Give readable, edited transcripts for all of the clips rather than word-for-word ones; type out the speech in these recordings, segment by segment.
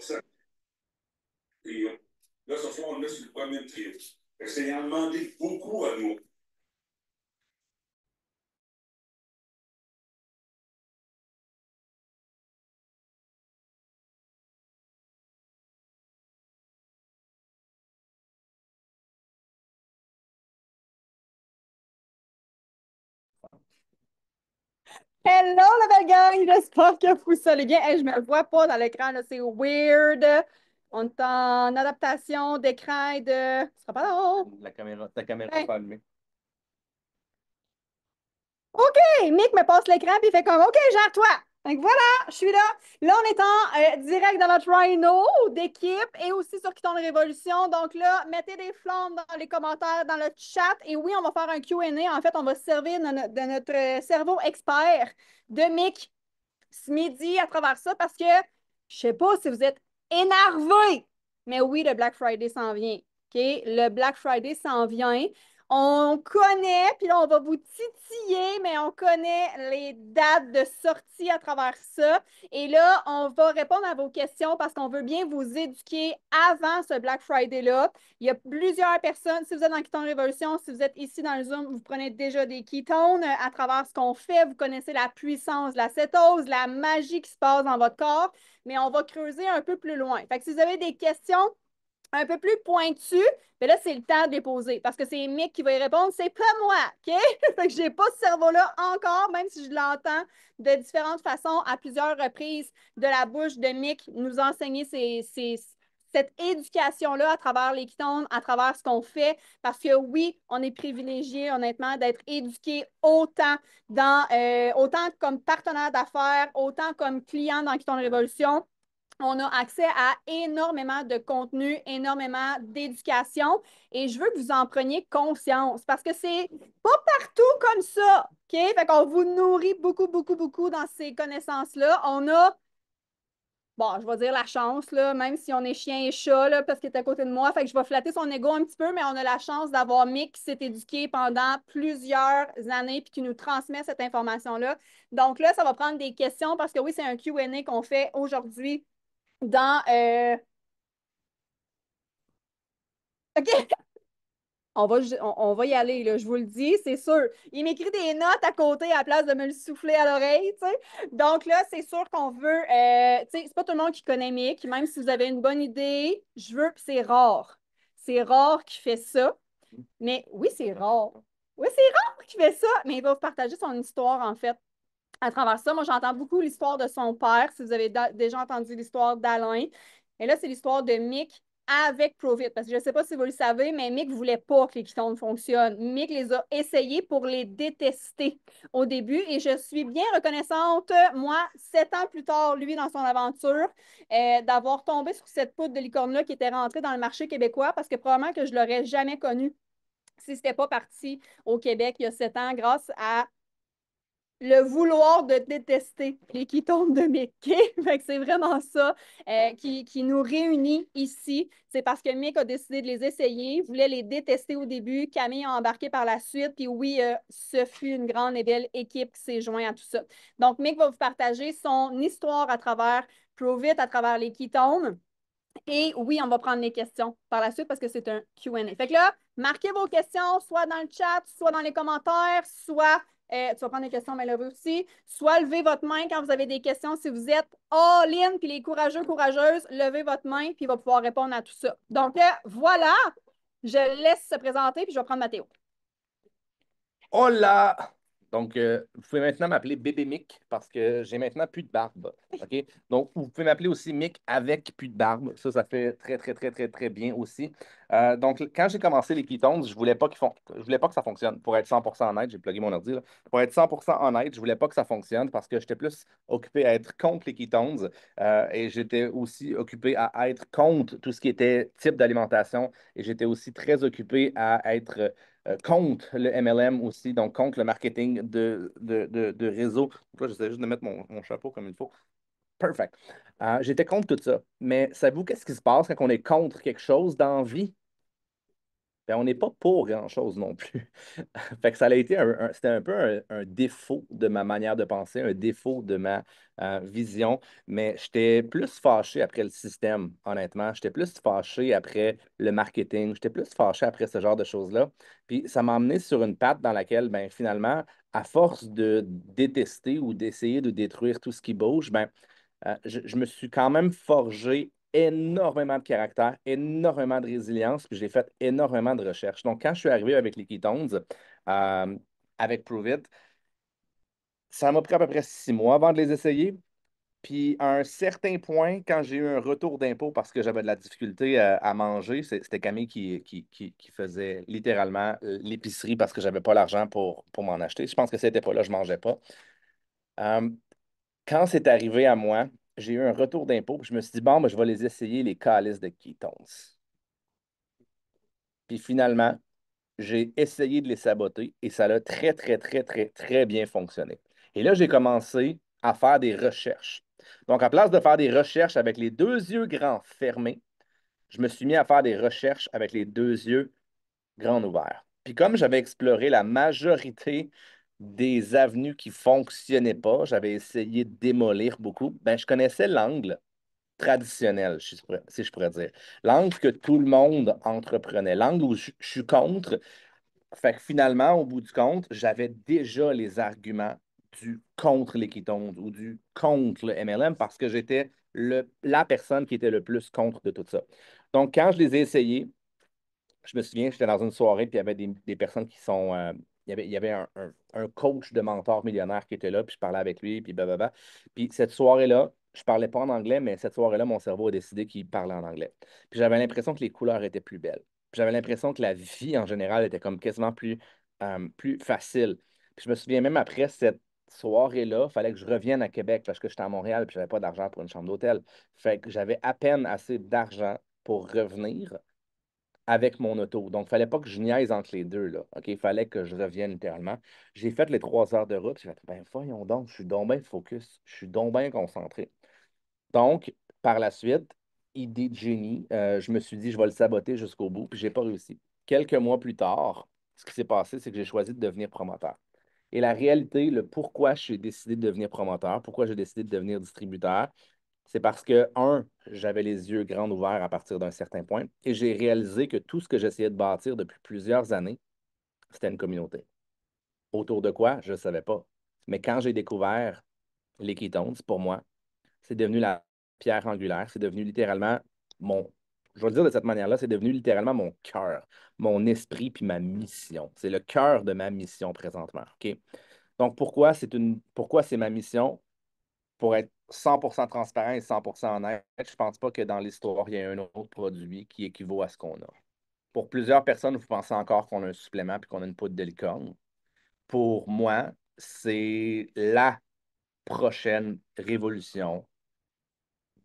ça. Et là, ce soir, on est sur le premier trio. C'est en demandé beaucoup à nous. Hello, la belle gang! J'espère que vous allez bien. Hey, je me vois pas dans l'écran, là, c'est weird. On est en adaptation d'écran et de. Ce sera pas long. Ta caméra Ben, pas allumée. OK! Mick me passe l'écran puis il fait comme OK, gère-toi! Donc voilà, je suis là. Là, on est en direct dans notre Rhino d'équipe et aussi sur Kyton de Révolution. Donc là, mettez des flammes dans les commentaires, dans le chat. Et oui, on va faire un Q&A. En fait, on va se servir de notre cerveau expert de Mick ce midi à travers ça parce que je sais pas si vous êtes énervés, mais oui, le Black Friday s'en vient. OK? Le Black Friday s'en vient. On connaît, puis là, on va vous titiller, mais on connaît les dates de sortie à travers ça. Et là, on va répondre à vos questions parce qu'on veut bien vous éduquer avant ce Black Friday-là. Il y a plusieurs personnes, si vous êtes dans Ketone Révolution, si vous êtes ici dans le Zoom, vous prenez déjà des ketones à travers ce qu'on fait. Vous connaissez la puissance de la cétose, la magie qui se passe dans votre corps, mais on va creuser un peu plus loin. Fait que si vous avez des questions un peu plus pointues, mais là, c'est le temps de les poser parce que c'est Mick qui va y répondre, c'est pas moi, OK? Fait que j'ai pas ce cerveau-là encore, même si je l'entends de différentes façons à plusieurs reprises de la bouche de Mick nous enseigner cette éducation-là à travers les ketones, à travers ce qu'on fait, parce que oui, on est privilégié, honnêtement, d'être éduqué autant comme partenaire d'affaires, autant comme client dans Ketone Révolution. On a accès à énormément de contenu, énormément d'éducation et je veux que vous en preniez conscience parce que c'est pas partout comme ça. OK? Fait qu'on vous nourrit beaucoup, beaucoup, beaucoup dans ces connaissances-là. On a, bon, je vais dire la chance, là, même si on est chien et chat, là, parce qu'il est à côté de moi. Fait que je vais flatter son ego un petit peu, mais on a la chance d'avoir Mick qui s'est éduqué pendant plusieurs années puis qui nous transmet cette information-là. Donc là, ça va prendre des questions parce que oui, c'est un Q&A qu'on fait aujourd'hui dans. OK, on va y aller, là, je vous le dis, c'est sûr. Il m'écrit des notes à côté à la place de me le souffler à l'oreille, tu sais. Donc là, c'est sûr qu'on veut. Tu sais, c'est pas tout le monde qui connaît Mick, même si vous avez une bonne idée, je veux, puis c'est rare. C'est rare qu'il fait ça. Mais oui, c'est rare. Oui, c'est rare qu'il fait ça, mais il va vous partager son histoire, en fait, à travers ça. Moi, j'entends beaucoup l'histoire de son père, si vous avez déjà entendu l'histoire d'Alain. Et là, c'est l'histoire de Mick avec Profit. Parce que je ne sais pas si vous le savez, mais Mick ne voulait pas que les ketones fonctionnent. Mick les a essayés pour les détester au début. Et je suis bien reconnaissante, moi, 7 ans plus tard, lui, dans son aventure, d'avoir tombé sur cette poudre de licorne-là qui était rentrée dans le marché québécois parce que probablement que je ne l'aurais jamais connue si ce n'était pas parti au Québec il y a 7 ans grâce à le vouloir de détester les ketones de Mickey. Fait que c'est vraiment ça qui nous réunit ici. C'est parce que Mick a décidé de les essayer, voulait les détester au début. Camille a embarqué par la suite. Puis oui, ce fut une grande et belle équipe qui s'est jointe à tout ça. Donc, Mick va vous partager son histoire à travers Provit, à travers les ketones. Et oui, on va prendre les questions par la suite parce que c'est un Q&A. Fait que là, marquez vos questions, soit dans le chat, soit dans les commentaires, soit, tu vas prendre les questions, mais là aussi, soit levez votre main quand vous avez des questions. Si vous êtes all-in, puis les courageux, courageuses, levez votre main, puis il va pouvoir répondre à tout ça. Donc là, voilà, je laisse se présenter, puis je vais prendre Mathéo. Hola! Donc, vous pouvez maintenant m'appeler Bébé Mick parce que j'ai maintenant plus de barbe. OK? Donc, vous pouvez m'appeler aussi Mick avec plus de barbe. Ça fait très, très, très, très, très bien aussi. Donc, quand j'ai commencé les ketones, je voulais pas que ça fonctionne. Pour être 100% honnête, j'ai plugué mon ordi, là. Pour être 100% honnête, je voulais pas que ça fonctionne parce que j'étais plus occupé à être contre les ketones et j'étais aussi occupé à être contre tout ce qui était type d'alimentation et j'étais aussi très occupé à être contre le MLM aussi, donc contre le marketing de réseau. Donc là, j'essaie juste de mettre mon chapeau comme il faut. Perfect. J'étais contre tout ça. Mais savez-vous qu'est-ce qui se passe quand on est contre quelque chose dans la vie? ben, on n'est pas pour grand-chose non plus. Fait que ça a été c'était un peu un défaut de ma manière de penser, un défaut de ma vision, mais j'étais plus fâché après le système, honnêtement. J'étais plus fâché après le marketing, j'étais plus fâché après ce genre de choses-là. Puis ça m'a amené sur une patte dans laquelle, ben, finalement, à force de détester ou d'essayer de détruire tout ce qui bouge, ben, je me suis quand même forgé énormément de caractère, énormément de résilience, puis j'ai fait énormément de recherches. Donc, quand je suis arrivé avec les Ketones, euh, avec Prove It, ça m'a pris à peu près 6 mois avant de les essayer. Puis, à un certain point, quand j'ai eu un retour d'impôt parce que j'avais de la difficulté à manger, c'était Camille qui faisait littéralement l'épicerie parce que j'avais pas l'argent pour m'en acheter. Je pense que c'était pas là, je mangeais pas. Euh, Quand c'est arrivé à moi, j'ai eu un retour d'impôt, puis je me suis dit, bon, ben, je vais les essayer, les calices de Ketones. Puis finalement, j'ai essayé de les saboter et ça a très, très, très, très, très bien fonctionné. Et là, j'ai commencé à faire des recherches. Donc, à place de faire des recherches avec les deux yeux grands fermés, je me suis mis à faire des recherches avec les deux yeux grands ouverts. Puis comme j'avais exploré la majorité des avenues qui ne fonctionnaient pas, j'avais essayé de démolir beaucoup, ben, je connaissais l'angle traditionnel, si je pourrais dire. L'angle que tout le monde entreprenait, l'angle où je suis contre. Fait que finalement, au bout du compte, j'avais déjà les arguments du contre les ketones ou du contre le MLM parce que j'étais la personne qui était le plus contre de tout ça. Donc, quand je les ai essayés, je me souviens, j'étais dans une soirée, puis il y avait des personnes qui sont. Il y avait un coach de mentor millionnaire qui était là, puis je parlais avec lui, puis blablabla. Puis cette soirée-là, je parlais pas en anglais, mais cette soirée-là, mon cerveau a décidé qu'il parlait en anglais. Puis j'avais l'impression que les couleurs étaient plus belles. Puis j'avais l'impression que la vie en général était comme quasiment plus facile. Puis je me souviens même après cette soirée-là, il fallait que je revienne à Québec parce que j'étais à Montréal, puis j'avais pas d'argent pour une chambre d'hôtel. Fait que j'avais à peine assez d'argent pour revenir avec mon auto. Donc, il ne fallait pas que je niaise entre les deux, là. OK? Il fallait que je revienne littéralement. J'ai fait les 3 heures de route. J'ai fait, ben, voyons donc, je suis donc bien focus. Je suis donc bien concentré. Donc, par la suite, idée de génie, je me suis dit, je vais le saboter jusqu'au bout, puis je n'ai pas réussi. Quelques mois plus tard, ce qui s'est passé, c'est que j'ai choisi de devenir promoteur. Et la réalité, le pourquoi j'ai décidé de devenir promoteur, pourquoi j'ai décidé de devenir distributeur, c'est parce que, un, j'avais les yeux grands ouverts à partir d'un certain point et j'ai réalisé que tout ce que j'essayais de bâtir depuis plusieurs années, c'était une communauté. Autour de quoi? Je ne savais pas. Mais quand j'ai découvert les ketones, pour moi, c'est devenu la pierre angulaire. C'est devenu littéralement mon, je vais le dire de cette manière-là, c'est devenu littéralement mon cœur, mon esprit puis ma mission. C'est le cœur de ma mission présentement. OK? Donc, pourquoi c'est ma mission? Pour être 100% transparent et 100% honnête, je ne pense pas que dans l'histoire, il y ait un autre produit qui équivaut à ce qu'on a. Pour plusieurs personnes, vous pensez encore qu'on a un supplément et qu'on a une poudre de licorne. Pour moi, c'est la prochaine révolution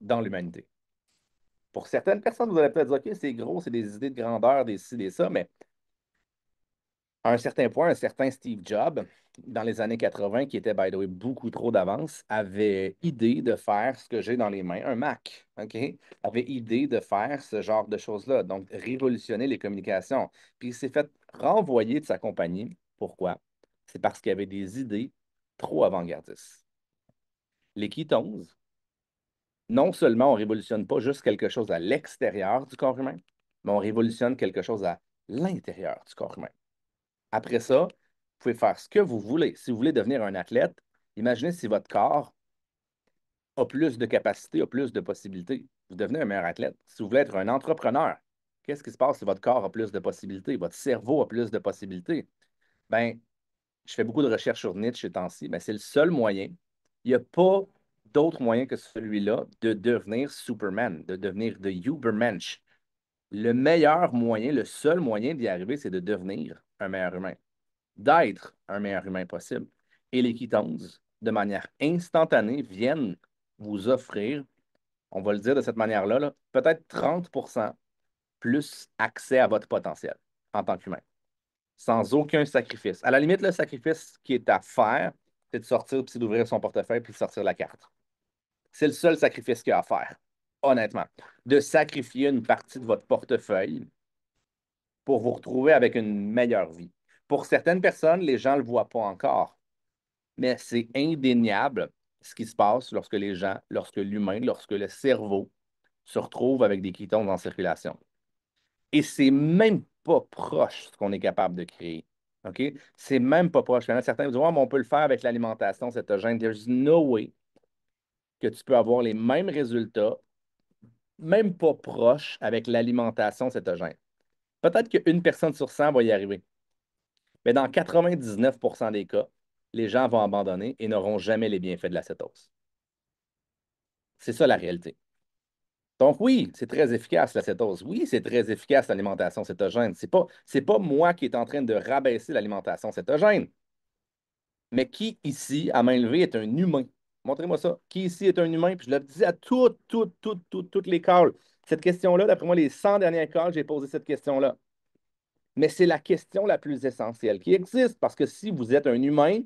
dans l'humanité. Pour certaines personnes, vous allez peut-être dire, OK, c'est gros, c'est des idées de grandeur, des ci, des ça, mais à un certain point, un certain Steve Jobs, dans les années 80, qui était, by the way, beaucoup trop d'avance, avait idée de faire ce que j'ai dans les mains, un Mac, OK? Avait idée de faire ce genre de choses-là, donc révolutionner les communications. Puis il s'est fait renvoyer de sa compagnie. Pourquoi? C'est parce qu'il y avait des idées trop avant-gardistes. Les Ketones, non seulement on ne révolutionne pas juste quelque chose à l'extérieur du corps humain, mais on révolutionne quelque chose à l'intérieur du corps humain. Après ça, vous pouvez faire ce que vous voulez. Si vous voulez devenir un athlète, imaginez si votre corps a plus de capacités, a plus de possibilités. Vous devenez un meilleur athlète. Si vous voulez être un entrepreneur, qu'est-ce qui se passe si votre corps a plus de possibilités, votre cerveau a plus de possibilités? Ben, je fais beaucoup de recherches sur Nietzsche ces temps-ci. Ben, c'est le seul moyen. Il n'y a pas d'autre moyen que celui-là de devenir Superman, de devenir The Ubermensch. Le meilleur moyen, le seul moyen d'y arriver, c'est de devenir un meilleur humain, d'être un meilleur humain possible. Et les ketones, de manière instantanée, viennent vous offrir, on va le dire de cette manière-là, là, peut-être 30% plus accès à votre potentiel en tant qu'humain, sans aucun sacrifice. À la limite, le sacrifice qui est à faire, c'est de sortir, puis c'est d'ouvrir son portefeuille, puis de sortir la carte. C'est le seul sacrifice qu'il y a à faire, honnêtement. De sacrifier une partie de votre portefeuille pour vous retrouver avec une meilleure vie. Pour certaines personnes, les gens ne le voient pas encore, mais c'est indéniable ce qui se passe lorsque les gens, lorsque l'humain, lorsque le cerveau se retrouve avec des ketones en circulation. Et c'est même pas proche ce qu'on est capable de créer. OK? C'est même pas proche. Il y en a certains qui disent, ouais, mais on peut le faire avec l'alimentation cétogène. There's no way que tu peux avoir les mêmes résultats, même pas proches, avec l'alimentation cétogène. Peut-être qu'une personne sur 100 va y arriver. Mais dans 99% des cas, les gens vont abandonner et n'auront jamais les bienfaits de la cétose. C'est ça la réalité. Donc oui, c'est très efficace la cétose. Oui, c'est très efficace l'alimentation cétogène. C'est pas moi qui est en train de rabaisser l'alimentation cétogène. Mais qui ici, à main levée, est un humain? Montrez-moi ça. Qui ici est un humain? Puis je le dis à toutes les calls. Cette question-là, d'après moi, les 100 dernières calls, j'ai posé cette question-là. Mais c'est la question la plus essentielle qui existe parce que si vous êtes un humain,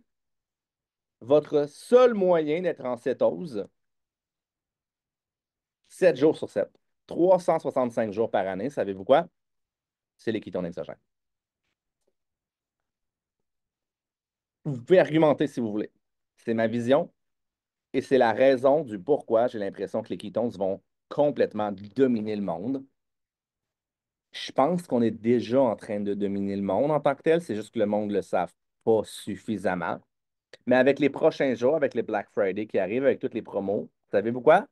votre seul moyen d'être en cétose, 7 jours sur 7, 365 jours par année, savez-vous quoi? C'est les ketones exogènes. Vous pouvez argumenter si vous voulez. C'est ma vision et c'est la raison du pourquoi j'ai l'impression que les ketones vont complètement dominer le monde. Je pense qu'on est déjà en train de dominer le monde en tant que tel, c'est juste que le monde ne le savent pas suffisamment. Mais avec les prochains jours, avec les Black Friday qui arrivent, avec toutes les promos, savez-vous quoi?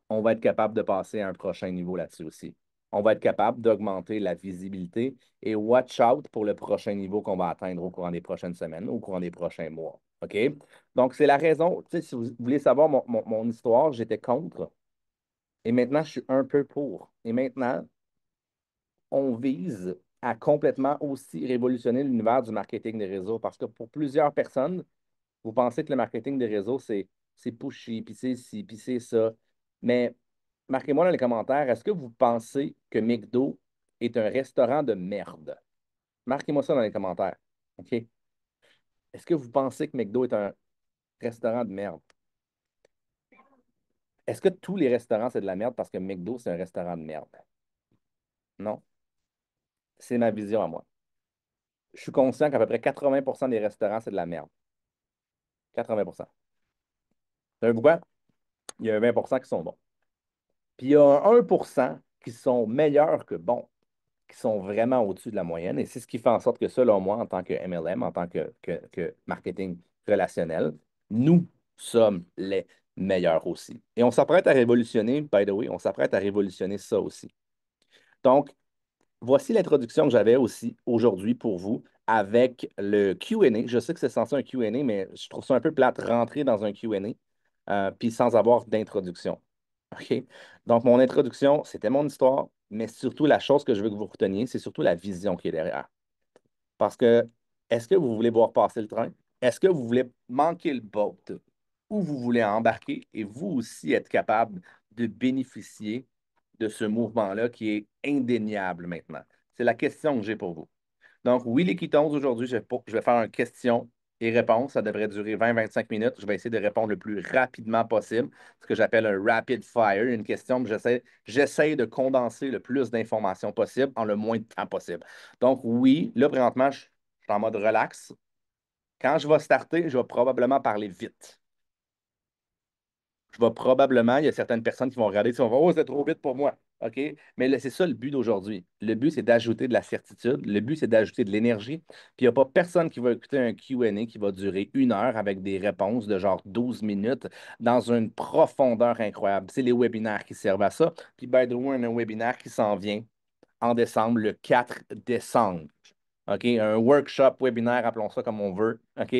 On va être capable de passer à un prochain niveau là-dessus aussi. On va être capable d'augmenter la visibilité et watch out pour le prochain niveau qu'on va atteindre au courant des prochaines semaines, au courant des prochains mois. OK? Donc, c'est la raison, tu sais, si vous voulez savoir mon histoire, j'étais contre et maintenant, je suis un peu pour. Et maintenant, on vise à complètement aussi révolutionner l'univers du marketing des réseaux parce que pour plusieurs personnes, vous pensez que le marketing des réseaux, c'est pushy, puis c'est ci, puis c'est ça. Mais marquez-moi dans les commentaires, est-ce que vous pensez que McDo est un restaurant de merde? Marquez-moi ça dans les commentaires. OK? Est-ce que vous pensez que McDo est un restaurant de merde? Est-ce que tous les restaurants, c'est de la merde parce que McDo, c'est un restaurant de merde? Non. C'est ma vision à moi. Je suis conscient qu'à peu près 80% des restaurants, c'est de la merde. 80%. Savez-vous quoi? Il y a 20% qui sont bons. Puis il y a un 1% qui sont meilleurs que bons, qui sont vraiment au-dessus de la moyenne. Et c'est ce qui fait en sorte que, selon moi, en tant que MLM, en tant que marketing relationnel, nous sommes les meilleurs aussi. Et on s'apprête à révolutionner, by the way, on s'apprête à révolutionner ça aussi. Donc, voici l'introduction que j'avais aussi aujourd'hui pour vous avec le Q&A. Je sais que c'est censé un Q&A, mais je trouve ça un peu plate rentrer dans un Q&A puis sans avoir d'introduction. OK? Donc, mon introduction, c'était mon histoire, mais surtout la chose que je veux que vous reteniez, c'est surtout la vision qui est derrière. Parce que, est-ce que vous voulez voir passer le train? Est-ce que vous voulez manquer le boat? Ou vous voulez embarquer et vous aussi être capable de bénéficier de ce mouvement-là qui est indéniable maintenant? C'est la question que j'ai pour vous. Donc, oui, les ketones aujourd'hui, je vais faire une question et réponse. Ça devrait durer 20-25 minutes. Je vais essayer de répondre le plus rapidement possible, ce que j'appelle un rapid fire, une question que j'essaie de condenser le plus d'informations possible en le moins de temps possible. Donc, oui, là, présentement, je suis en mode relax. Quand je vais starter, je vais probablement parler vite. Il y a certaines personnes qui vont regarder, qui vont dire, oh, c'est trop vite pour moi. OK? Mais c'est ça le but d'aujourd'hui. Le but, c'est d'ajouter de la certitude. Le but, c'est d'ajouter de l'énergie. Puis il n'y a pas personne qui va écouter un Q&A qui va durer 1 heure avec des réponses de genre 12 minutes dans une profondeur incroyable. C'est les webinaires qui servent à ça. Puis, by the way, un webinaire qui s'en vient en décembre, le 4 décembre. OK? Un workshop webinaire, appelons ça comme on veut. OK?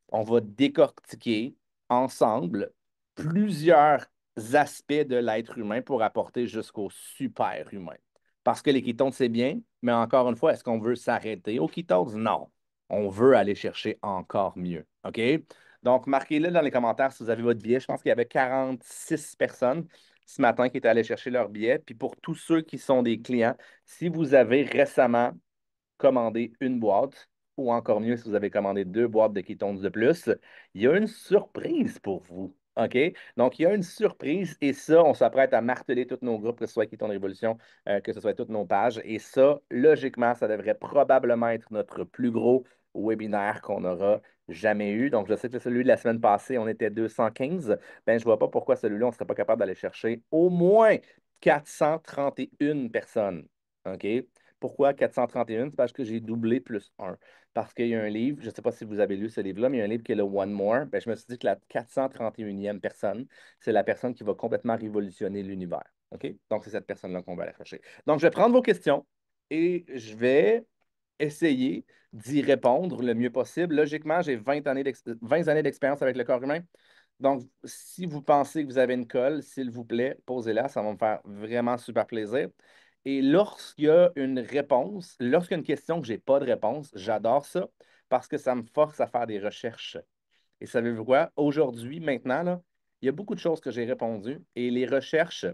On va décortiquer ensemble plusieurs aspects de l'être humain pour apporter jusqu'au super-humain. Parce que les ketones, c'est bien, mais encore une fois, est-ce qu'on veut s'arrêter aux ketones? Non. On veut aller chercher encore mieux. OK? Donc, marquez-le dans les commentaires si vous avez votre billet. Je pense qu'il y avait 46 personnes ce matin qui étaient allées chercher leur billet. Puis pour tous ceux qui sont des clients, si vous avez récemment commandé une boîte, ou encore mieux, si vous avez commandé 2 boîtes de ketones de plus, il y a une surprise pour vous. OK? Donc, il y a une surprise et ça, on s'apprête à marteler tous nos groupes, que ce soit Keto Révolution, que ce soit toutes nos pages. Et ça, logiquement, ça devrait probablement être notre plus gros webinaire qu'on aura jamais eu. Donc, je sais que celui de la semaine passée, on était 215. Ben, je ne vois pas pourquoi celui-là, on ne serait pas capable d'aller chercher au moins 431 personnes. OK? Pourquoi 431? C'est parce que j'ai doublé plus un. Parce qu'il y a un livre, je ne sais pas si vous avez lu ce livre-là, mais il y a un livre qui est le One More. Ben, je me suis dit que la 431e personne, c'est la personne qui va complètement révolutionner l'univers. OK? Donc, c'est cette personne-là qu'on va aller chercher. Donc, je vais prendre vos questions et je vais essayer d'y répondre le mieux possible. Logiquement, j'ai 20 années d'expérience avec le corps humain. Donc, si vous pensez que vous avez une colle, s'il vous plaît, posez-la. Ça va me faire vraiment super plaisir. Et lorsqu'il y a une réponse, lorsqu'il y a une question que je n'ai pas de réponse, j'adore ça parce que ça me force à faire des recherches. Et savez-vous quoi? Aujourd'hui, maintenant, là, il y a beaucoup de choses que j'ai répondues et les recherches,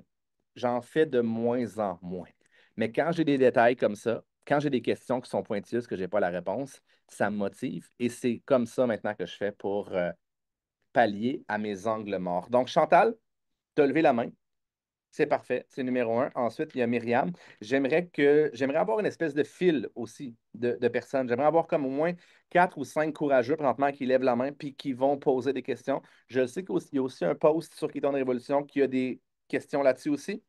j'en fais de moins en moins. Mais quand j'ai des détails comme ça, quand j'ai des questions qui sont pointilleuses, que je n'ai pas la réponse, ça me motive. Et c'est comme ça maintenant que je fais pour pallier à mes angles morts. Donc, Chantal, tu as levé la main. C'est parfait, c'est numéro un. Ensuite, il y a Myriam. J'aimerais avoir une espèce de fil aussi de personnes. J'aimerais avoir comme au moins 4 ou 5 courageux présentement qui lèvent la main puis qui vont poser des questions. Je sais qu'il y a aussi un post sur Keto Révolution qui a des questions là-dessus aussi.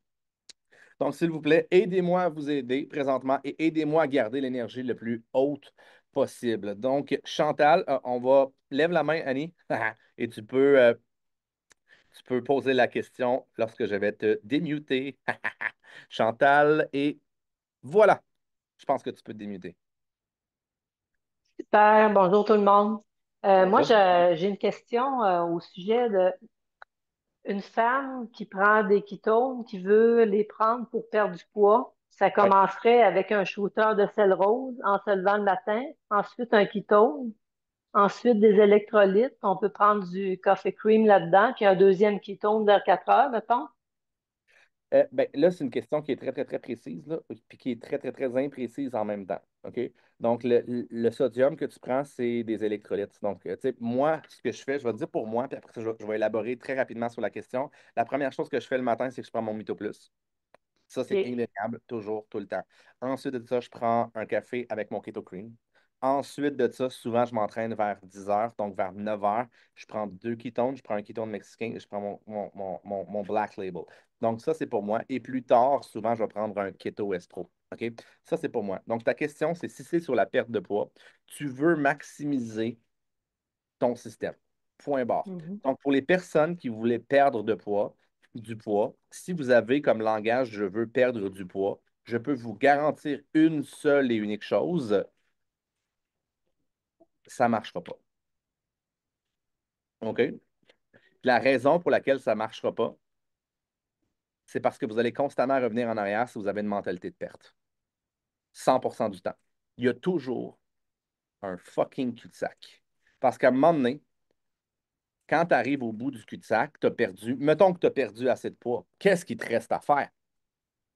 Donc, s'il vous plaît, aidez-moi à vous aider présentement et aidez-moi à garder l'énergie le plus haute possible. Donc, Chantal, on va. Lève la main, Annie, et tu peux poser la question lorsque je vais te démuter. Chantal, et voilà. Je pense que tu peux te démuter. Super, bonjour tout le monde. Moi, Bonjour. j'ai une question au sujet de une femme qui prend des ketones, qui veut les prendre pour perdre du poids. Ça Oui. commencerait avec un shooter de sel rose en se levant le matin, ensuite un ketone, ensuite des électrolytes. On peut prendre du coffee cream là-dedans, puis un deuxième ketone vers 4 heures, mettons. Ben, là, c'est une question qui est très, très, très précise, là, puis qui est très, très, très imprécise en même temps. OK? Donc, le sodium que tu prends, c'est des électrolytes. Donc, tu sais, moi, ce que je fais, je vais te dire pour moi, puis après ça, je vais élaborer très rapidement sur la question. La première chose que je fais le matin, c'est que je prends mon Mytho Plus. Ça, c'est OK. indéniable, toujours, tout le temps. Ensuite de ça, je prends un café avec mon Keto Cream. Ensuite de ça, souvent, je m'entraîne vers 10 heures, donc vers 9 heures. Je prends 2 ketones, je prends un ketone mexicain et je prends mon Black Label. Donc, ça, c'est pour moi. Et plus tard, souvent, je vais prendre un Keto Estro. OK? Ça, c'est pour moi. Donc, ta question, c'est si c'est sur la perte de poids, tu veux maximiser ton système. Point barre. Mhm. Donc, pour les personnes qui voulaient perdre du poids, si vous avez comme langage je veux perdre du poids, je peux vous garantir une seule et unique chose, ça ne marchera pas. OK? La raison pour laquelle ça ne marchera pas, c'est parce que vous allez constamment revenir en arrière si vous avez une mentalité de perte. 100% du temps. Il y a toujours un fucking cul-de-sac. Parce qu'à un moment donné, quand tu arrives au bout du cul-de-sac, tu as perdu, mettons que tu as perdu assez de poids, qu'est-ce qui te reste à faire?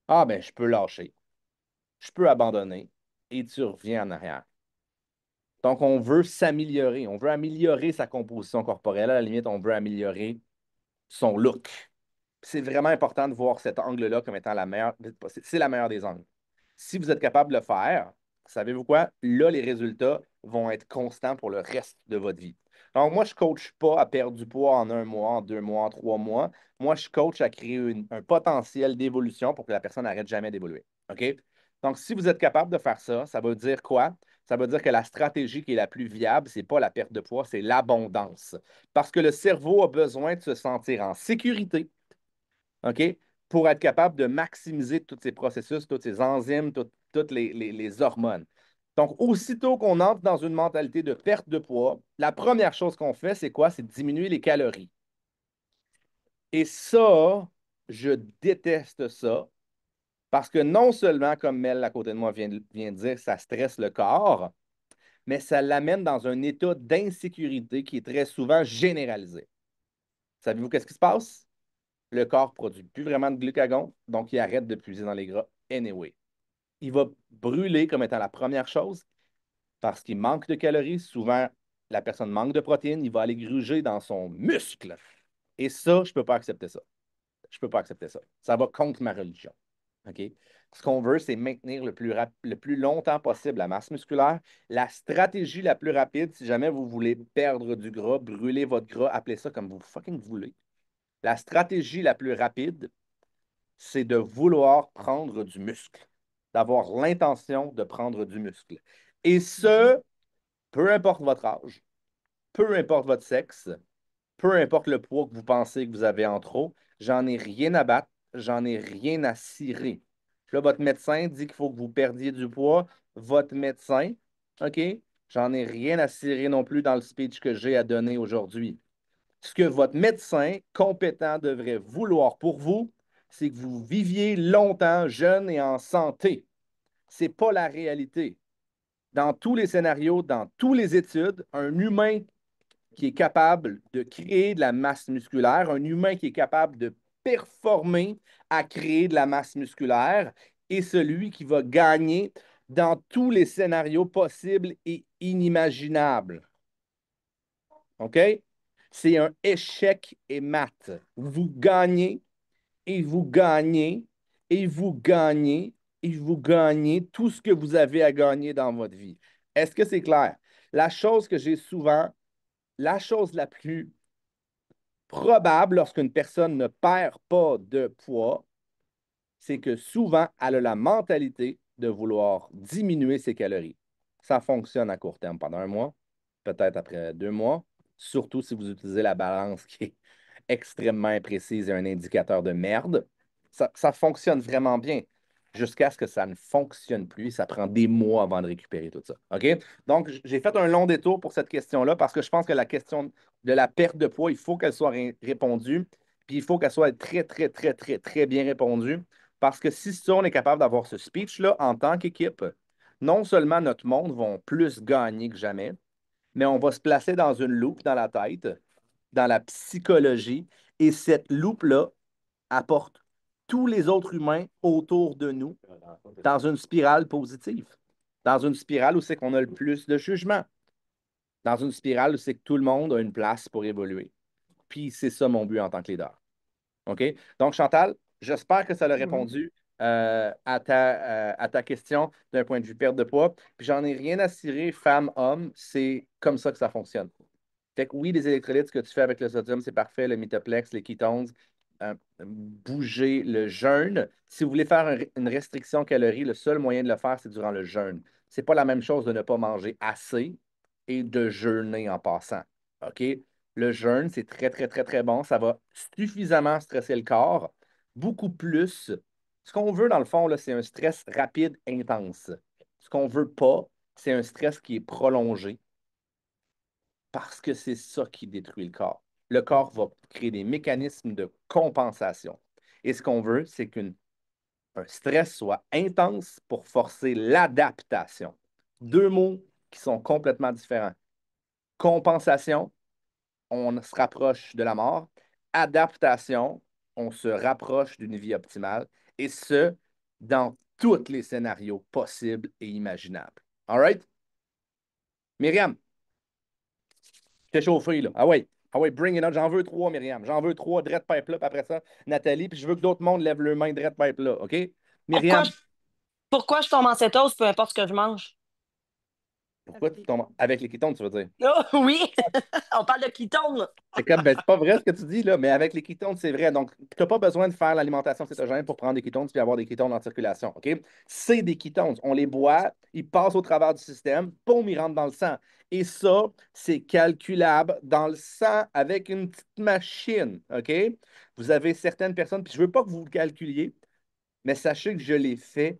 Ah, ben, je peux lâcher, je peux abandonner et tu reviens en arrière. Donc, on veut s'améliorer, on veut améliorer sa composition corporelle. À la limite, on veut améliorer son look. C'est vraiment important de voir cet angle-là comme étant la meilleure, c'est la meilleure des angles. Si vous êtes capable de le faire, savez-vous quoi? Là, les résultats vont être constants pour le reste de votre vie. Donc, moi, je ne coach pas à perdre du poids en 1 mois, en 2 mois, en 3 mois. Moi, je coach à créer un potentiel d'évolution pour que la personne n'arrête jamais d'évoluer. OK? Donc, si vous êtes capable de faire ça, ça veut dire quoi? Ça veut dire que la stratégie qui est la plus viable, ce n'est pas la perte de poids, c'est l'abondance. Parce que le cerveau a besoin de se sentir en sécurité, OK? Pour être capable de maximiser tous ces processus, toutes ces enzymes, toutes les hormones. Donc, aussitôt qu'on entre dans une mentalité de perte de poids, la première chose qu'on fait, c'est quoi? C'est de diminuer les calories. Et ça, je déteste ça parce que non seulement, comme Mel à côté de moi vient de dire, ça stresse le corps, mais ça l'amène dans un état d'insécurité qui est très souvent généralisé. Savez-vous qu'est-ce qui se passe? Le corps ne produit plus vraiment de glucagon, donc il arrête de puiser dans les gras anyway. Il va brûler comme étant la première chose parce qu'il manque de calories. Souvent, la personne manque de protéines, il va aller gruger dans son muscle. Et ça, je ne peux pas accepter ça. Je ne peux pas accepter ça. Ça va contre ma religion. OK? Ce qu'on veut, c'est maintenir le plus longtemps possible la masse musculaire. La stratégie la plus rapide, si jamais vous voulez perdre du gras, brûler votre gras, appelez ça comme vous fucking voulez. La stratégie la plus rapide, c'est de vouloir prendre du muscle, d'avoir l'intention de prendre du muscle. Et ce, peu importe votre âge, peu importe votre sexe, peu importe le poids que vous pensez que vous avez en trop, j'en ai rien à battre, j'en ai rien à cirer. Là, votre médecin dit qu'il faut que vous perdiez du poids. Votre médecin, OK? J'en ai rien à cirer non plus dans le speech que j'ai à donner aujourd'hui. Ce que votre médecin compétent devrait vouloir pour vous, c'est que vous viviez longtemps, jeune et en santé. Ce n'est pas la réalité. Dans tous les scénarios, dans toutes les études, un humain qui est capable de créer de la masse musculaire, un humain qui est capable de performer à créer de la masse musculaire est celui qui va gagner dans tous les scénarios possibles et inimaginables. OK? C'est un échec et mat. Vous gagnez et vous gagnez et vous gagnez et vous gagnez tout ce que vous avez à gagner dans votre vie. Est-ce que c'est clair? La chose que j'ai souvent, la chose la plus probable lorsqu'une personne ne perd pas de poids, c'est que souvent, elle a la mentalité de vouloir diminuer ses calories. Ça fonctionne à court terme pendant un mois, peut-être après 2 mois, surtout si vous utilisez la balance qui est extrêmement imprécise et un indicateur de merde. Ça fonctionne vraiment bien jusqu'à ce que ça ne fonctionne plus. Ça prend des mois avant de récupérer tout ça. OK? Donc, j'ai fait un long détour pour cette question-là parce que je pense que la question de la perte de poids, il faut qu'elle soit répondue, puis il faut qu'elle soit très, très, très, très, très bien répondue. Parce que si ça, on est capable d'avoir ce speech-là en tant qu'équipe, non seulement notre monde va plus gagner que jamais, mais on va se placer dans une loupe dans la tête, dans la psychologie, et cette loupe-là apporte tous les autres humains autour de nous dans une spirale positive, dans une spirale où c'est qu'on a le plus de jugement, dans une spirale où c'est que tout le monde a une place pour évoluer. Puis c'est ça mon but en tant que leader. OK? Donc, Chantal, j'espère que ça a répondu à ta question d'un point de vue perte de poids. Puis j'en ai rien à cirer, femme, homme, c'est comme ça que ça fonctionne. Fait que oui, les électrolytes, ce que tu fais avec le sodium, c'est parfait, le Mitoplex, les ketones, bouger le jeûne. Si vous voulez faire une restriction calories, le seul moyen de le faire, c'est durant le jeûne. C'est pas la même chose de ne pas manger assez et de jeûner en passant. OK? Le jeûne, c'est très, très, très, très bon. Ça va suffisamment stresser le corps, beaucoup plus. Ce qu'on veut, dans le fond, là, c'est un stress rapide, intense. Ce qu'on veut pas, c'est un stress qui est prolongé parce que c'est ça qui détruit le corps. Le corps va créer des mécanismes de compensation. Et ce qu'on veut, c'est qu'un stress soit intense pour forcer l'adaptation. Deux mots qui sont complètement différents. Compensation, on se rapproche de la mort. Adaptation, on se rapproche d'une vie optimale. Et ce, dans tous les scénarios possibles et imaginables. All right? Myriam, t'es chauffé, là. Ah ouais, bring it on. J'en veux 3, Myriam. J'en veux 3, dread pipe là, puis après ça, Nathalie, puis je veux que d'autres mondes lèvent leurs mains, dread pipe là, OK? Pourquoi Myriam, je, pourquoi je tombe en cétose, peu importe ce que je mange? pourquoi tu tombes avec les kétones, tu veux dire? Oh, oui, on parle de ketone, là. C'est comme, ben, c'est pas vrai ce que tu dis, là, mais avec les kétones, c'est vrai. Donc, tu n'as pas besoin de faire l'alimentation cétogène pour prendre des kétones puis avoir des kétones en circulation, OK? C'est des kétones. On les boit, ils passent au travers du système, boum, ils rentrent dans le sang. Et ça, c'est calculable dans le sang avec une petite machine, OK? Vous avez certaines personnes, puis je ne veux pas que vous le calculiez, mais sachez que je l'ai fait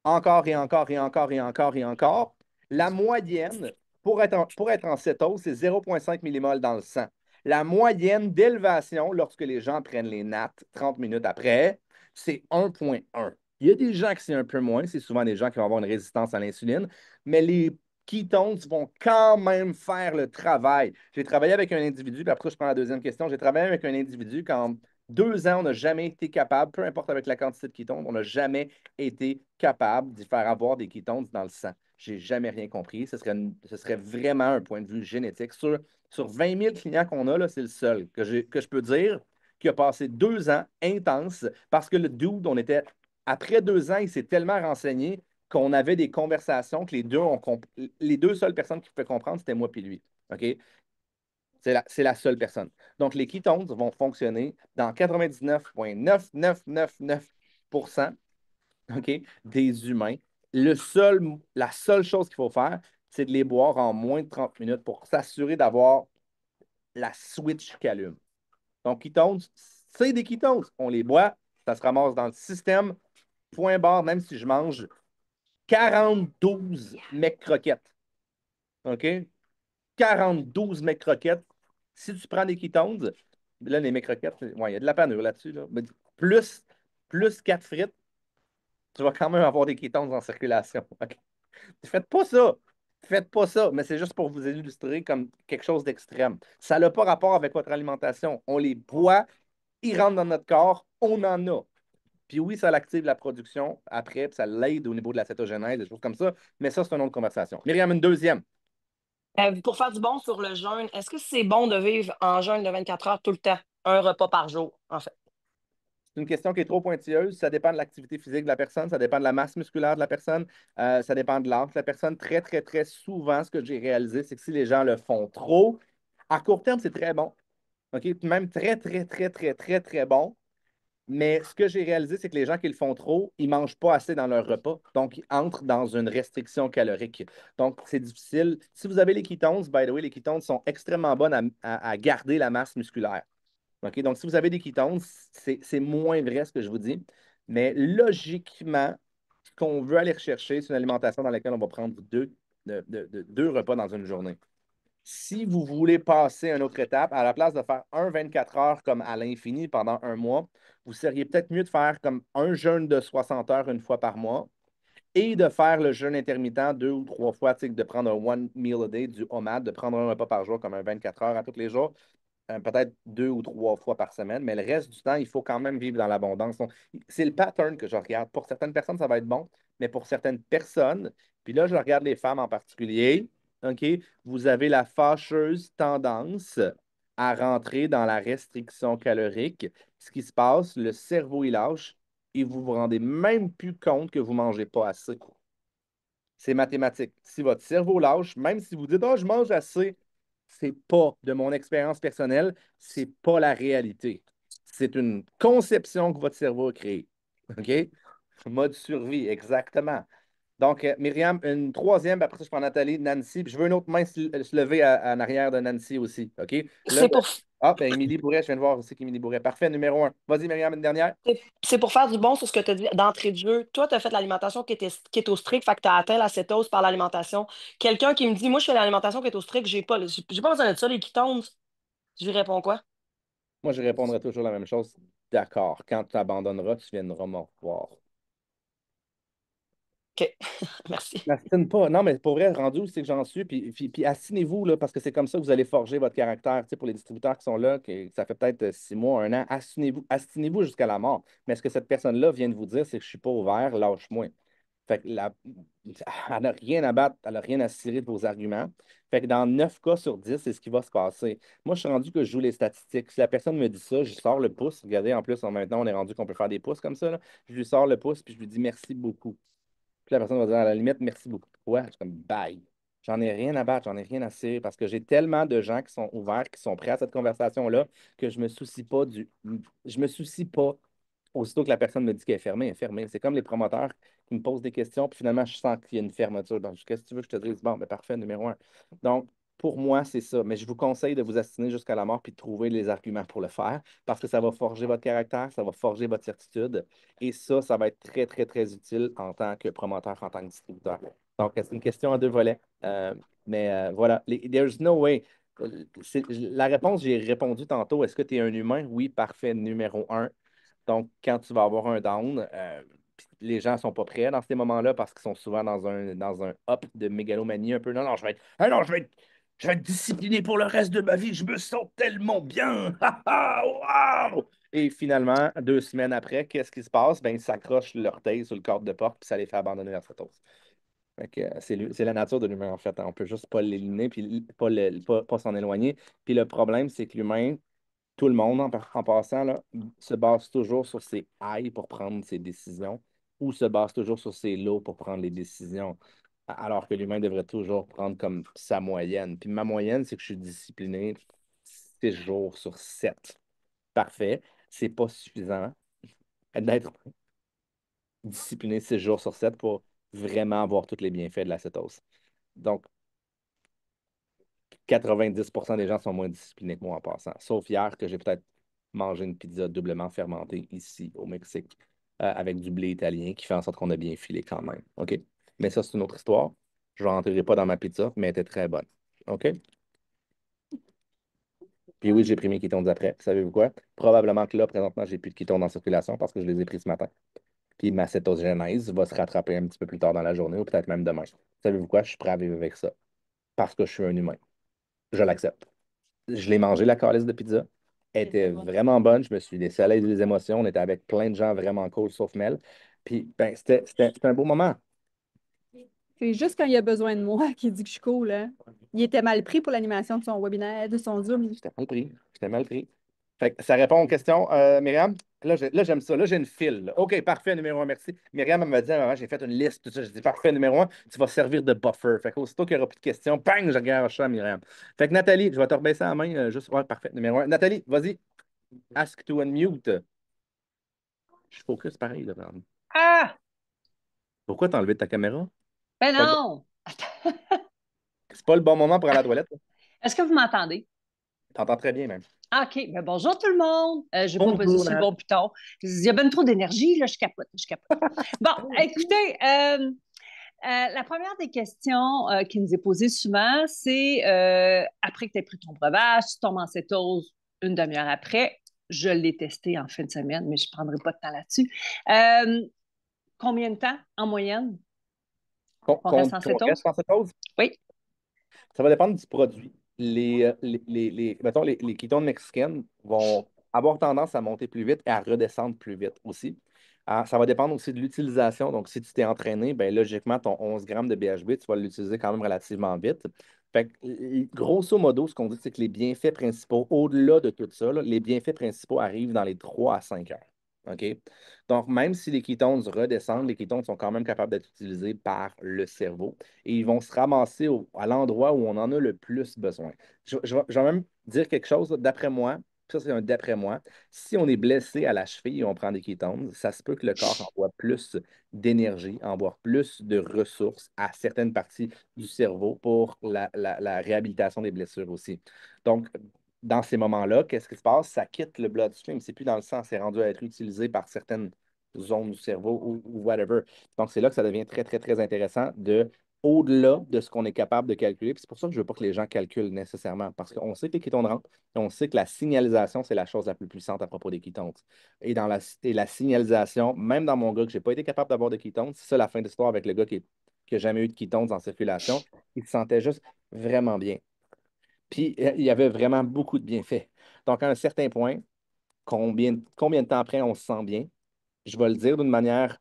encore et encore et encore et encore et encore. La moyenne pour être en cétose, c'est 0,5 millimoles dans le sang. La moyenne d'élévation lorsque les gens prennent les nattes 30 minutes après, c'est 1,1. Il y a des gens qui c'est un peu moins, c'est souvent des gens qui vont avoir une résistance à l'insuline, mais les ketones vont quand même faire le travail. J'ai travaillé avec un individu, puis après je prends la deuxième question, j'ai travaillé avec un individu quand 2 ans, on n'a jamais été capable, peu importe avec la quantité de ketones, on n'a jamais été capable d'y faire avoir des ketones dans le sang. J'ai jamais rien compris. Ce serait vraiment un point de vue génétique. Sur 20 000 clients qu'on a, là, c'est le seul que je peux dire qui a passé 2 ans intenses parce que le dude, après 2 ans, il s'est tellement renseigné qu'on avait des conversations que les deux seules personnes qui pouvaient comprendre, c'était moi et lui. OK? C'est la seule personne. Donc, les ketones vont fonctionner dans 99,9999% OK, des humains. La seule chose qu'il faut faire, c'est de les boire en moins de 30 minutes pour s'assurer d'avoir la switch qui allume. Donc, ketones, c'est des ketones. On les boit, ça se ramasse dans le système, point barre, même si je mange 42 mecs croquettes. OK? 42 mecs croquettes. Si tu prends des ketones, là, les mecs croquettes, ouais, il y a de la panure là-dessus. Là. Mais plus 4 frites, tu vas quand même avoir des ketones en circulation. OK? Faites pas ça. Faites pas ça, mais c'est juste pour vous illustrer comme quelque chose d'extrême. Ça n'a pas rapport avec votre alimentation. On les boit, ils rentrent dans notre corps, on en a. Puis oui, ça l'active la production après, puis ça l'aide au niveau de la cétogénèse, des choses comme ça, mais ça, c'est une autre conversation. Myriam, une deuxième. Pour faire du bon sur le jeûne, est-ce que c'est bon de vivre en jeûne de 24 heures tout le temps? Un repas par jour, en fait. C'est une question qui est trop pointilleuse. Ça dépend de l'activité physique de la personne, ça dépend de la masse musculaire de la personne, ça dépend de l'âge de la personne. Très, très, très souvent, ce que j'ai réalisé, c'est que si les gens le font trop, à court terme, c'est très bon. OK? Même très, très, très, très, très, très bon. Mais ce que j'ai réalisé, c'est que les gens qui le font trop, ils ne mangent pas assez dans leur repas. Donc, ils entrent dans une restriction calorique. Donc, c'est difficile. Si vous avez les ketones, by the way, les ketones sont extrêmement bonnes à garder la masse musculaire. OK? Donc, si vous avez des ketones, c'est moins vrai ce que je vous dis. Mais logiquement, ce qu'on veut aller rechercher, c'est une alimentation dans laquelle on va prendre deux repas dans une journée. Si vous voulez passer à une autre étape, à la place de faire un 24 heures comme à l'infini pendant un mois, vous seriez peut-être mieux de faire comme un jeûne de 60 heures une fois par mois et de faire le jeûne intermittent 2 ou 3 fois, de prendre un one meal a day, du OMAD, de prendre un repas par jour comme un 24 heures à tous les jours, peut-être 2 ou 3 fois par semaine, mais le reste du temps, il faut quand même vivre dans l'abondance. Donc, c'est le pattern que je regarde. Pour certaines personnes, ça va être bon, mais pour certaines personnes, puis là, je regarde les femmes en particulier, OK, vous avez la fâcheuse tendance à rentrer dans la restriction calorique. Ce qui se passe, le cerveau, il lâche et vous vous rendez même plus compte que vous ne mangez pas assez. C'est mathématique. Si votre cerveau lâche, même si vous dites, oh, je mange assez, c'est pas, de mon expérience personnelle, c'est pas la réalité. C'est une conception que votre cerveau a créée. OK? Mode survie, exactement. Donc, Myriam, une troisième, puis après ça, je prends Nathalie, Nancy, puis je veux une autre main se lever en arrière de Nancy aussi. OK? Là, C'est pour, ben Émilie Bourret, je viens de voir aussi qu'Émilie Bourret. Parfait, numéro un. Vas-y, Myriam, une dernière. c'est pour faire du bon sur ce que tu as dit d'entrée de jeu. Toi, tu as fait l'alimentation keto strict, fait que tu as atteint la cétose par l'alimentation. Quelqu'un qui me dit, moi, je fais l'alimentation keto strict, j'ai pas besoin de ça, les ketones. Je lui réponds quoi? Moi, je répondrai toujours la même chose. D'accord. Quand tu abandonneras, tu viendras me revoir. OK, merci. M'astine pas. Non, mais pour vrai, rendu où c'est que j'en suis, puis assinez-vous, là, parce que c'est comme ça que vous allez forger votre caractère. Tu sais, pour les distributeurs qui sont là, que ça fait peut-être 6 mois, un an, assinez-vous jusqu'à la mort. Mais ce que cette personne-là vient de vous dire, c'est que je suis pas ouvert, lâche-moi. Fait que elle n'a rien à battre, elle n'a rien à cirer de vos arguments. Fait que dans 9 cas sur 10, c'est ce qui va se passer. Moi, je suis rendu que je joue les statistiques. Si la personne me dit ça, je sors le pouce. Regardez, en plus, maintenant, on est rendu qu'on peut faire des pouces comme ça, là. Je lui sors le pouce, puis je lui dis merci beaucoup. Puis la personne va dire à la limite, merci beaucoup. Ouais, je suis comme bye. J'en ai rien à battre, j'en ai rien à cirer parce que j'ai tellement de gens qui sont ouverts, qui sont prêts à cette conversation-là, que je me soucie pas Je me soucie pas aussitôt que la personne me dit qu'elle est fermée, elle est fermée. C'est comme les promoteurs qui me posent des questions, puis finalement, je sens qu'il y a une fermeture. Donc, qu'est-ce que tu veux que je te dise? Bon, ben parfait, numéro un. Donc, pour moi, c'est ça. Mais je vous conseille de vous astiner jusqu'à la mort puis de trouver les arguments pour le faire parce que ça va forger votre caractère, ça va forger votre certitude. Et ça va être très, très, très utile en tant que promoteur, en tant que distributeur. Donc, c'est une question à deux volets. Mais voilà, there's no way. La réponse, j'ai répondu tantôt. Est-ce que tu es un humain? Oui, parfait, numéro un. Donc, quand tu vas avoir un down, les gens ne sont pas prêts dans ces moments-là parce qu'ils sont souvent dans un up de mégalomanie un peu. Non, non, ah non, je vais être discipliné pour le reste de ma vie. Je me sens tellement bien. Wow! Et finalement, 2 semaines après, qu'est-ce qui se passe? Ben, ils s'accrochent l'orteil sur le cadre de porte, puis ça les fait abandonner leur cétose. Fait que, c'est la nature de l'humain, en fait. On peut juste pas l'éliminer, puis pas s'en éloigner. Puis le problème, c'est que l'humain, tout le monde, en passant, là, se base toujours sur ses highs pour prendre ses décisions ou se base toujours sur ses lows pour prendre les décisions. Alors que l'humain devrait toujours prendre comme sa moyenne. Puis ma moyenne, c'est que je suis discipliné 6 jours sur 7. Parfait. C'est pas suffisant d'être discipliné 6 jours sur 7 pour vraiment avoir tous les bienfaits de la cétose. Donc, 90% des gens sont moins disciplinés que moi en passant. Sauf hier que j'ai peut-être mangé une pizza doublement fermentée ici au Mexique avec du blé italien qui fait en sorte qu'on a bien filé quand même. OK? Mais ça, c'est une autre histoire. Je ne rentrerai pas dans ma pizza, mais elle était très bonne. OK? Puis oui, j'ai pris mes ketones après. Savez-vous quoi? Probablement que là, présentement, j'ai plus de ketones en circulation parce que je les ai pris ce matin. Puis ma cétogénèse va se rattraper un petit peu plus tard dans la journée ou peut-être même demain. Savez-vous quoi? Je suis prêt à vivre avec ça parce que je suis un humain. Je l'accepte. Je l'ai mangé, la calice de pizza. Elle était vraiment bonne. Je me suis laissé aller des émotions. On était avec plein de gens vraiment cool, sauf Mel. Puis, ben, c'était un beau moment. C'est juste quand il a besoin de moi qu'il dit que je suis cool, hein. Il était mal pris pour l'animation de son webinaire, de son Zoom. J'étais mal pris. J'étais mal pris. Fait que ça répond aux questions, Myriam. Là, j'aime ça. Là, j'ai une file, là. OK, parfait, numéro 1, merci. Myriam, elle m'a dit, maman, j'ai fait une liste, tout ça. J'ai dit, parfait, numéro 1, tu vas servir de buffer. Fait qu'aussitôt qu'il n'y aura plus de questions, bang, je regarde ça, Myriam. Fait que Nathalie, je vais te rebaisser la main, juste. Ouais, parfait, numéro 1. Nathalie, vas-y. Ask to unmute. Je focus pareil, là. Ah! Pourquoi t'as enlevé ta caméra? Ben C'est pas, le non! c'est pas le bon moment pour aller à la toilette, là. Est-ce que vous m'entendez? T'entends très bien, même. Ah, OK. Ben bonjour tout le monde. Je vais pas poser Bonjour, sur le Nat. bon bouton. Il y a bien trop d'énergie, là, je capote, je capote. Bon, écoutez, la première des questions qui nous est posée souvent, c'est après que tu aies pris ton breuvage, tu tombes en cétose une demi-heure après. Je l'ai testé en fin de semaine, mais je ne prendrai pas de temps là-dessus. Combien de temps en moyenne on reste en Qu'on reste cétose? en cette pause? Oui. Ça va dépendre du produit. Mettons, les ketones mexicaines vont avoir tendance à monter plus vite et à redescendre plus vite aussi. Ça va dépendre aussi de l'utilisation. Donc, si tu t'es entraîné, ben, logiquement, ton 11 grammes de BHB, tu vas l'utiliser quand même relativement vite. Fait que, grosso modo, ce qu'on dit, c'est que les bienfaits principaux, au-delà de tout ça, là, les bienfaits principaux arrivent dans les 3 à 5 heures. OK? Donc, même si les ketones redescendent, les ketones sont quand même capables d'être utilisés par le cerveau et ils vont se ramasser à l'endroit où on en a le plus besoin. Je vais même dire quelque chose, là, d'après moi, ça c'est un d'après moi, si on est blessé à la cheville et on prend des ketones, ça se peut que le corps envoie plus d'énergie, envoie plus de ressources à certaines parties du cerveau pour la réhabilitation des blessures aussi. Donc, dans ces moments-là, qu'est-ce qui se passe? Ça quitte le bloodstream, c'est plus dans le sang, c'est rendu à être utilisé par certaines zones du cerveau ou whatever. Donc, c'est là que ça devient très, très, très intéressant de au-delà de ce qu'on est capable de calculer. Puis c'est pour ça que je ne veux pas que les gens calculent nécessairement, parce qu'on sait que les kétones rentrent, et on sait que la signalisation, c'est la chose la plus puissante à propos des kétones. Et la signalisation, même dans mon gars que je n'ai pas été capable d'avoir de kétones, c'est ça la fin de l'histoire avec le gars qui n'a jamais eu de kétones en circulation, il se sentait juste vraiment bien. Puis il y avait vraiment beaucoup de bienfaits. Donc, à un certain point, combien de temps après on se sent bien? Je vais le dire d'une manière,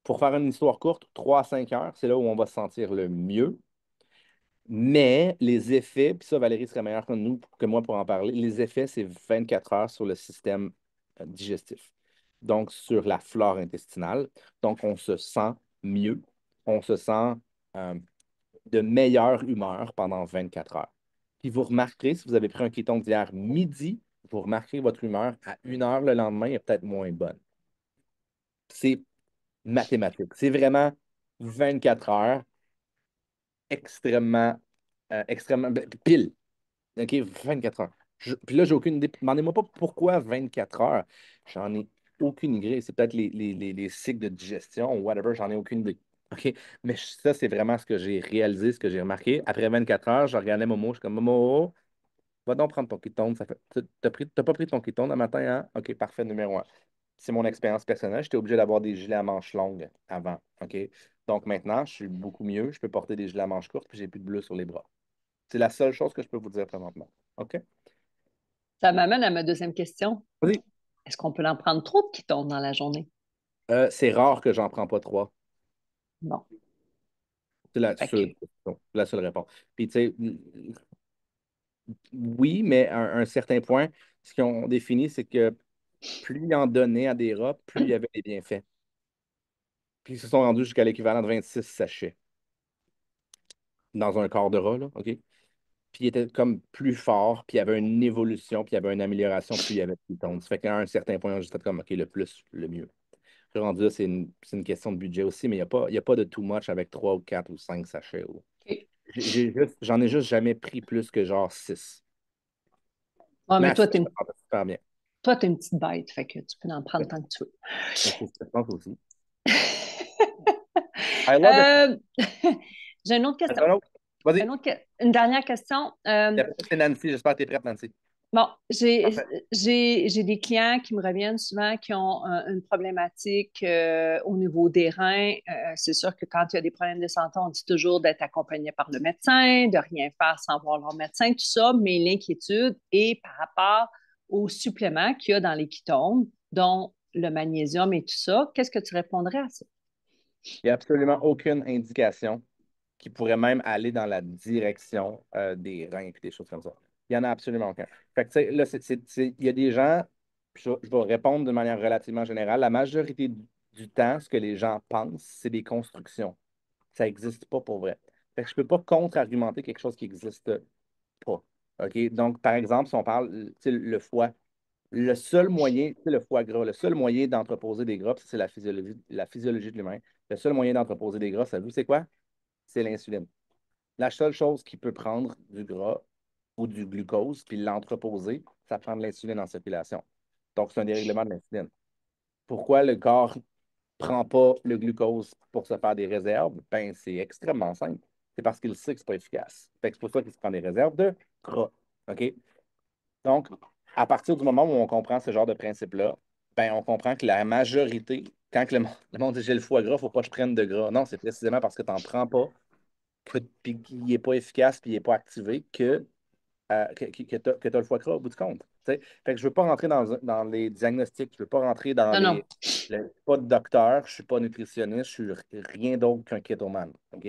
pour faire une histoire courte, 3 à 5 heures, c'est là où on va se sentir le mieux. Mais les effets, puis ça, Valérie serait meilleure que moi pour en parler, les effets, c'est 24 heures sur le système digestif. Donc, sur la flore intestinale. Donc, on se sent mieux. On se sent euh, de meilleure humeur pendant 24 heures. Puis vous remarquerez, si vous avez pris un kéton d'hier midi, vous remarquerez votre humeur à 1 heure le lendemain est peut-être moins bonne. C'est mathématique. C'est vraiment 24 heures extrêmement pile. OK, 24 heures. Puis là, j'ai aucune idée. Demandez-moi pas pourquoi 24 heures. J'en ai aucune idée. C'est peut-être les cycles de digestion ou whatever, j'en ai aucune idée. OK? Mais ça, c'est vraiment ce que j'ai réalisé, ce que j'ai remarqué. Après 24 heures, je regardais Momo, je suis comme Momo, va donc prendre ton ketone. T'as pas pris ton ketone le matin, hein? OK, parfait, numéro 1. C'est mon expérience personnelle. J'étais obligé d'avoir des gilets à manches longues avant. OK? Donc maintenant, je suis beaucoup mieux. Je peux porter des gilets à manches courtes, puis j'ai plus de bleu sur les bras. C'est la seule chose que je peux vous dire présentement. OK? Ça m'amène à ma deuxième question. Vas-y. Est-ce qu'on peut en prendre trop de ketones dans la journée? C'est rare que j'en prends pas 3. Bon. C'est la Fait seule que, question, la seule réponse. Puis, tu sais, oui, mais à un certain point, ce qu'ils ont défini, c'est que plus ils en donnaient à des rats, plus il y avait des bienfaits. Puis ils se sont rendus jusqu'à l'équivalent de 26 sachets dans un corps de rat, là, OK? Puis il était comme plus fort, puis il y avait une évolution, puis il y avait une amélioration, plus il y avait de pitons. Ça fait qu'à un certain point, on a juste fait comme, OK, le plus, le mieux. Puis rendu là, c'est une question de budget aussi, mais il y a pas de too much avec 3 ou 4 ou 5 sachets. OK. J'en ai juste jamais pris plus que genre 6. Ouais, Mais mais à 6, ça va super bien. toi, t'es une petite bête, fait que tu peux en prendre Ouais. tant que tu veux. Mais c'est ce que je pense aussi. I love it. J'ai une autre question. Un autre? Vas-y. Une dernière question. C'est Nancy. J'espère que tu es prête, Nancy. Bon, Parfait. j'ai des clients qui me reviennent souvent qui ont une problématique au niveau des reins. C'est sûr que quand il y a des problèmes de santé, on dit toujours d'être accompagné par le médecin, de rien faire sans voir leur médecin, tout ça, mais l'inquiétude est par rapport aux suppléments qu'il y a dans les ketones, dont le magnésium et tout ça. Qu'est-ce que tu répondrais à ça? Il n'y a absolument aucune indication qui pourrait même aller dans la direction des reins et des choses comme ça. Il n'y en a absolument aucun. Fait que, tu sais, là, il y a des gens, puis je vais répondre de manière relativement générale, la majorité du temps, ce que les gens pensent, c'est des constructions. Ça n'existe pas pour vrai. Fait que je ne peux pas contre-argumenter quelque chose qui n'existe pas. OK? Donc, par exemple, si on parle, tu sais, le foie, le seul moyen, c'est le foie gras, le seul moyen d'entreposer des gras, puis ça, c'est la physiologie de l'humain. Le seul moyen d'entreposer des gras, ça vous, c'est quoi? C'est l'insuline. La seule chose qui peut prendre du gras ou du glucose puis l'entreposer, ça prend de l'insuline en circulation. Donc, c'est un dérèglement de l'insuline. Pourquoi le corps ne prend pas le glucose pour se faire des réserves? Ben, c'est extrêmement simple. C'est parce qu'il sait que ce n'est pas efficace. Fait que c'est pour ça qu'il se prend des réserves de gras. OK? Donc, à partir du moment où on comprend ce genre de principe-là, ben, on comprend que la majorité, quand le monde dit j'ai le foie gras, il ne faut pas que je prenne de gras. Non, c'est précisément parce que tu n'en prends pas, puis qu'il n'est pas efficace, puis il n'est pas activé, que tu as le foie gras au bout du compte. T'sais. Fait que je ne veux pas rentrer dans les diagnostics, je ne veux pas rentrer dans Non, non. Je ne suis pas de docteur, je ne suis pas nutritionniste, je suis rien d'autre qu'un kétomane. OK?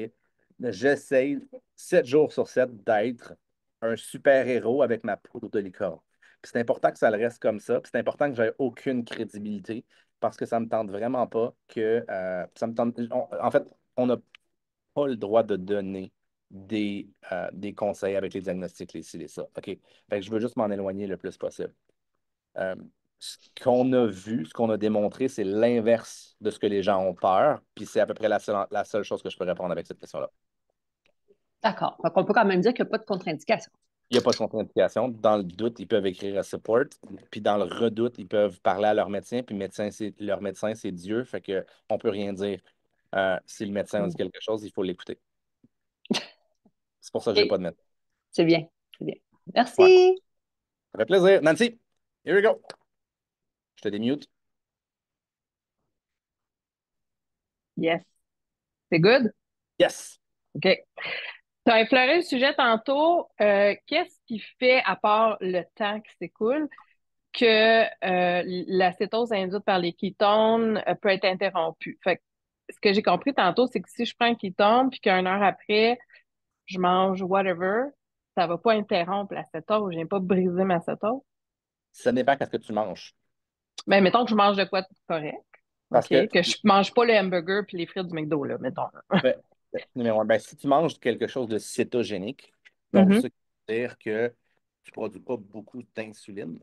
Mais j'essaye 7 jours sur 7 d'être un super-héros avec ma poudre de licorne. Puis c'est important que ça le reste comme ça. Puis c'est important que j'aie aucune crédibilité parce que ça ne me tente vraiment pas que. Ça me tente, en fait, on n'a pas le droit de donner des conseils avec les diagnostics, les ci, les ça. OK? Fait que je veux juste m'en éloigner le plus possible. Euh, Ce qu'on a vu, ce qu'on a démontré, c'est l'inverse de ce que les gens ont peur, puis c'est à peu près la seule chose que je peux répondre avec cette question-là. D'accord. Donc, on peut quand même dire qu'il n'y a pas de contre-indication. Il n'y a pas de contre-indication. Dans le doute, ils peuvent écrire à support, puis dans le redoute, ils peuvent parler à leur médecin, puis leur médecin, c'est Dieu, fait qu'on ne peut rien dire. Si le médecin dit quelque chose, il faut l'écouter. C'est pour ça que je n'ai OK. pas de médecin. C'est bien. C'est bien. Ouais. Merci. Ça fait plaisir. Nancy, here we go. Je te démute. Yes. C'est good? Yes. OK. Tu as effleuré le sujet tantôt. Qu'est-ce qui fait, à part le temps qui s'écoule, que l'acétose induite par les ketones peut être interrompue? Fait que, ce que j'ai compris tantôt, c'est que si je prends un ketone puis qu'une heure après, je mange whatever, ça va pas interrompre l'acétose. Je viens pas briser ma cétose. Ça dépend de ce que tu manges. Mais mettons que je mange de quoi de correct. Parce OK? que, Que je mange pas le hamburger puis les frites du McDo, là, mettons. ben, numéro un, ben, si tu manges quelque chose de cétogénique, donc Mhm. ce qui veut dire que tu ne produis pas beaucoup d'insuline,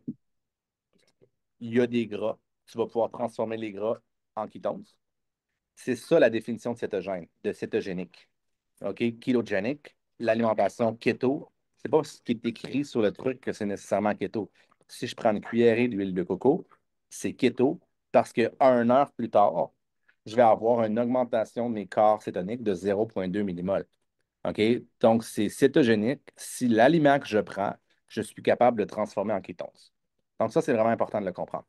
il y a des gras. Tu vas pouvoir transformer les gras en ketones. C'est ça la définition de cétogène, de cétogénique. OK? Ketogenic, l'alimentation keto, c'est pas ce qui est écrit sur le truc que c'est nécessairement keto. Si je prends une cuillerée d'huile de coco, c'est keto parce que 1 heure plus tard, je vais avoir une augmentation de mes corps cétoniques de 0,2 millimol. OK? Donc, c'est cétogénique si l'aliment que je prends, je suis capable de transformer en kétose. Donc, ça, c'est vraiment important de le comprendre.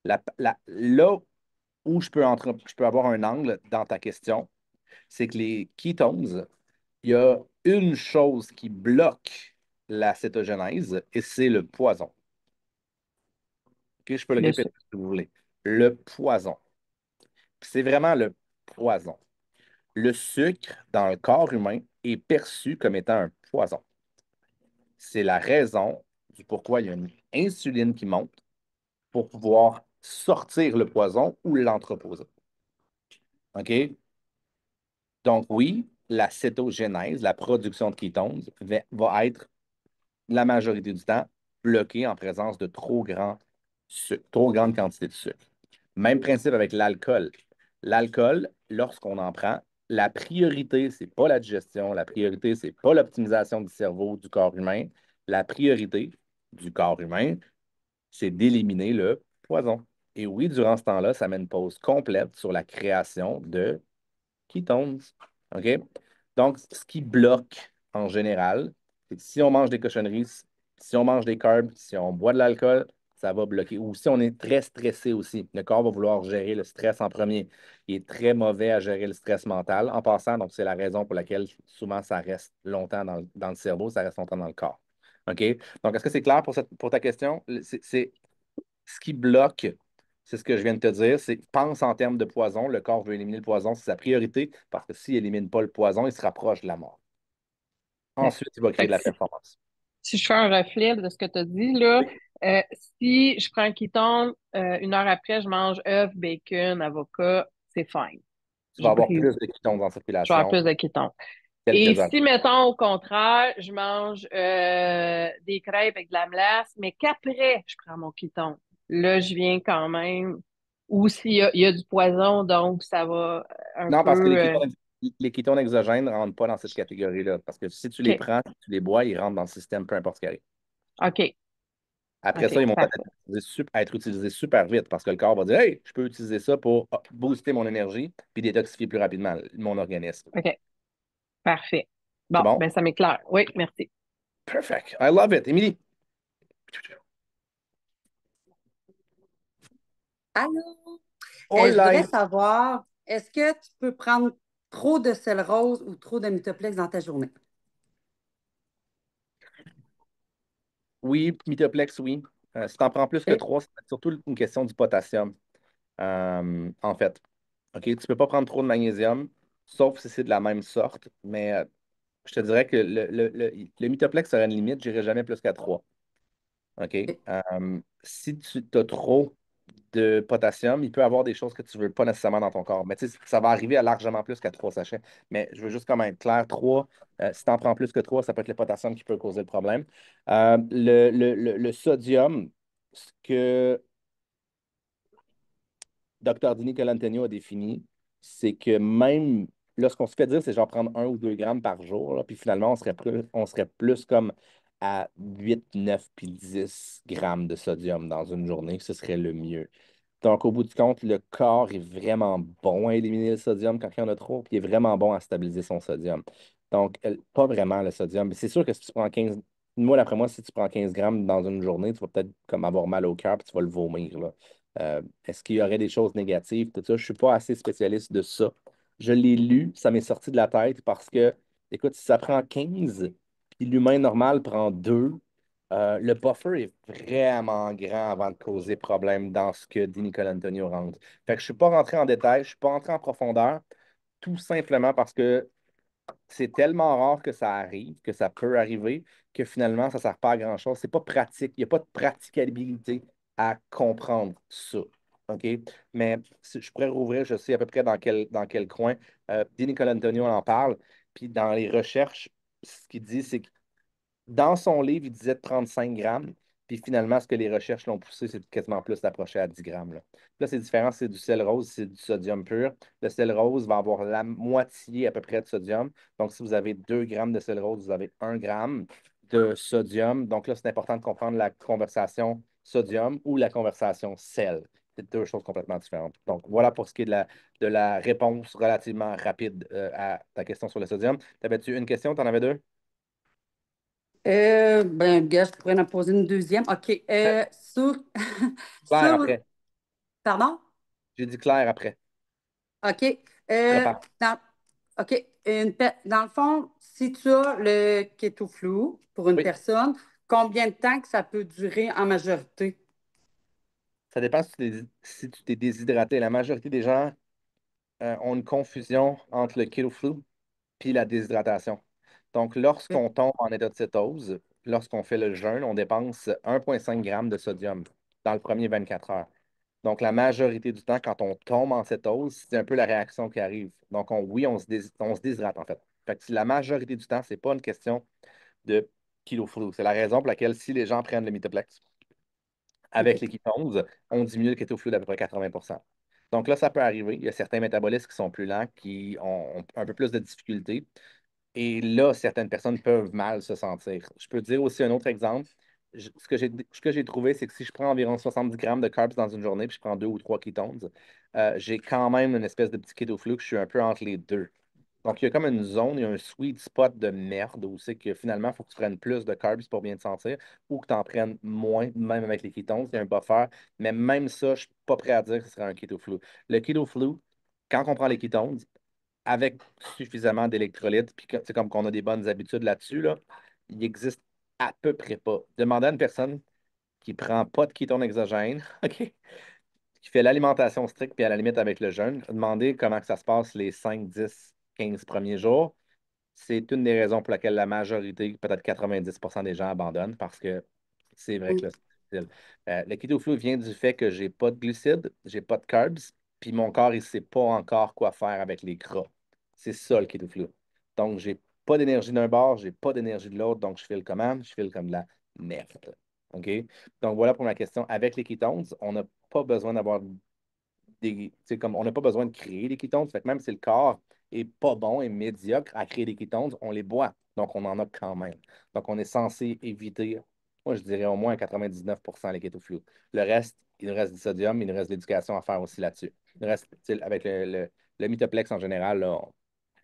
Là où je peux avoir un angle dans ta question, c'est que les ketones, il y a une chose qui bloque la cétogénèse et c'est le poison. OK? Je peux le Le répéter sucre. si vous voulez. Le poison. C'est vraiment le poison. Le sucre dans le corps humain est perçu comme étant un poison. C'est la raison du pourquoi il y a une insuline qui monte pour pouvoir sortir le poison ou l'entreposer. OK? Donc, oui, la cétogénèse, la production de kétones, va être la majorité du temps bloquée en présence de trop grande quantité de sucre. Même principe avec l'alcool. L'alcool, lorsqu'on en prend, la priorité, c'est pas la digestion, la priorité, c'est pas l'optimisation du cerveau, du corps humain. La priorité du corps humain, c'est d'éliminer le poison. Et oui, durant ce temps-là, ça met une pause complète sur la création de ketones. OK? Donc, ce qui bloque en général, c'est que si on mange des cochonneries, si on mange des carbs, si on boit de l'alcool, ça va bloquer. Ou si on est très stressé aussi, le corps va vouloir gérer le stress en premier. Il est très mauvais à gérer le stress mental en passant. Donc, c'est la raison pour laquelle souvent ça reste longtemps dans le cerveau, ça reste longtemps dans le corps. OK? Donc, est-ce que c'est clair pour ta question? C'est ce qui bloque, c'est ce que je viens de te dire, c'est pense en termes de poison. Le corps veut éliminer le poison, c'est sa priorité, parce que s'il n'élimine pas le poison, il se rapproche de la mort. Ok. Ensuite, il va créer Fait de que la performance. si je fais un reflet de ce que tu as dit, là, Oui. euh, si je prends un ketone, 1 heure après, je mange œuf, bacon, avocat, c'est fine. Tu Je vas avoir brise, plus de kétones en je vais avoir circulation plus de ketone. Et quelques heures. si, mettons, au contraire, je mange des crêpes avec de la melasse, mais qu'après, je prends mon ketone, là, je viens quand même, ou il y a du poison, donc ça va un Non, parce que peu... les kétones exogènes ne rentrent pas dans cette catégorie-là. Parce que si tu les OK, prends, si tu les bois, ils rentrent dans le système, peu importe ce qui arrive. OK, Après ça, OK, ils vont parfait. être utilisés super vite parce que le corps va dire hey, je peux utiliser ça pour booster mon énergie puis détoxifier plus rapidement mon organisme. OK, parfait. C'est Bon, bon? ben ça m'éclaire. Oui, merci. Perfect. I love it. Émilie. Allô? Je Hola. voudrais savoir, est-ce que tu peux prendre trop de sel rose ou trop de Mitoplex dans ta journée? Oui, Mitoplex, oui. Si tu en prends plus que OK? 3, c'est surtout une question du potassium, en fait. OK? Tu ne peux pas prendre trop de magnésium, sauf si c'est de la même sorte, mais je te dirais que le Mitoplex aurait une limite, je n'irai jamais plus qu'à 3. OK? OK. Si tu as trop de potassium, il peut y avoir des choses que tu ne veux pas nécessairement dans ton corps. Mais tu sais, ça va arriver à largement plus qu'à 3 sachets. Mais je veux juste comme être clair, 3, si tu en prends plus que 3, ça peut être le potassium qui peut causer le problème. Le sodium, ce que Dr. Dini Colantonio a défini, c'est que même lorsqu'on se fait dire c'est genre prendre 1 ou 2 grammes par jour, là, puis finalement, on serait plus comme à 8, 9 puis 10 grammes de sodium dans une journée, ce serait le mieux. Donc, au bout du compte, le corps est vraiment bon à éliminer le sodium quand il y en a trop, puis il est vraiment bon à stabiliser son sodium. Donc, pas vraiment le sodium. Mais c'est sûr que si tu prends 15, moi, d'après moi, si tu prends 15 grammes dans une journée, tu vas peut-être comme avoir mal au cœur, puis tu vas le vomir, là. Est-ce qu'il y aurait des choses négatives, tout ça? Je ne suis pas assez spécialiste de ça. Je l'ai lu, ça m'est sorti de la tête parce que, écoute, si ça prend 15, puis l'humain normal prend 2, le buffer est vraiment grand avant de causer problème dans ce que dit Nicolas Antonio rentre. Fait que je ne suis pas rentré en détail, je ne suis pas rentré en profondeur, tout simplement parce que c'est tellement rare que ça arrive, que ça peut arriver, que finalement, ça ne sert pas à grand-chose. C'est pas pratique. Il n'y a pas de praticabilité à comprendre ça. OK? Mais si je pourrais rouvrir, je sais à peu près dans quel coin. Di Nicola Antonio en parle. Puis dans les recherches, ce qu'il dit, c'est que dans son livre, il disait 35 grammes. Puis finalement, ce que les recherches l'ont poussé, c'est quasiment plus d'approcher à 10 grammes. Là, c'est différent, c'est du sel rose, c'est du sodium pur. Le sel rose va avoir la moitié à peu près de sodium. Donc, si vous avez 2 grammes de sel rose, vous avez 1 gramme de sodium. Donc là, c'est important de comprendre la conversation sodium ou la conversation sel. C'est deux choses complètement différentes. Donc, voilà pour ce qui est de la réponse relativement rapide à ta question sur le sodium. T'avais-tu une question? T'en avais deux? Ben, gars, je pourrais en poser une deuxième. OK. Claire Sur, après. pardon? J'ai dit Claire après. OK. Prépare. Dans, OK. Dans le fond, si tu as le keto flu pour une Oui. personne, combien de temps que ça peut durer en majorité? Ça dépend si tu t'es déshydraté. La majorité des gens ont une confusion entre le keto flu puis la déshydratation. Donc, Ok. lorsqu'on tombe en état de cétose, lorsqu'on fait le jeûne, on dépense 1,5 g de sodium dans le premier 24 heures. Donc, la majorité du temps, quand on tombe en cétose, c'est un peu la réaction qui arrive. Donc, oui, on se déshydrate, en fait. Fait que la majorité du temps, c'est pas une question de kilo flou. C'est la raison pour laquelle, si les gens prennent le Mitoplex avec Ok. les ketones, on diminue le keto fluid d'à peu près 80%. Donc là, ça peut arriver. Il y a certains métabolismes qui sont plus lents, qui ont un peu plus de difficultés. Et là, certaines personnes peuvent mal se sentir. Je peux te dire aussi un autre exemple. Ce que j'ai trouvé, c'est que si je prends environ 70 grammes de carbs dans une journée, puis je prends 2 ou 3 ketones, j'ai quand même une espèce de petit keto flux. Je suis un peu entre les deux. Donc, il y a comme une zone, il y a un sweet spot de merde où c'est que finalement, il faut que tu prennes plus de carbs pour bien te sentir ou que tu en prennes moins, même avec les ketones. Il y a un buffer. Mais même ça, je ne suis pas prêt à dire que ce serait un keto flu. Le keto flu, quand on prend les ketones, avec suffisamment d'électrolytes, puis c'est comme qu'on a des bonnes habitudes là-dessus, là, il existe à peu près pas. Demandez à une personne qui prend pas de kétones exogènes, OK, qui fait l'alimentation stricte, puis à la limite avec le jeûne, demandez comment que ça se passe les 5, 10, 15 premiers jours. C'est une des raisons pour laquelle la majorité, peut-être 90% des gens abandonnent, parce que c'est vrai que Mm. là, c'est difficile. Le keto flu vient du fait que j'ai pas de glucides, j'ai pas de carbs, puis mon corps, il sait pas encore quoi faire avec les gras. C'est ça le keto flu. Donc, j'ai pas d'énergie d'un bord, j'ai pas d'énergie de l'autre, donc je file comment? Je file comme de la merde. OK? Donc, voilà pour ma question. Avec les ketones, on n'a pas besoin d'avoir comme on n'a pas besoin de créer des ketones. Fait que même si le corps est pas bon et médiocre à créer des ketones, on les boit. Donc, on en a quand même. Donc, on est censé éviter, moi, je dirais au moins à 99% les ketoflux. Le reste, il nous reste du sodium, il nous reste de l'éducation à faire aussi là-dessus. Le reste, avec le Mitoplex en général, là, on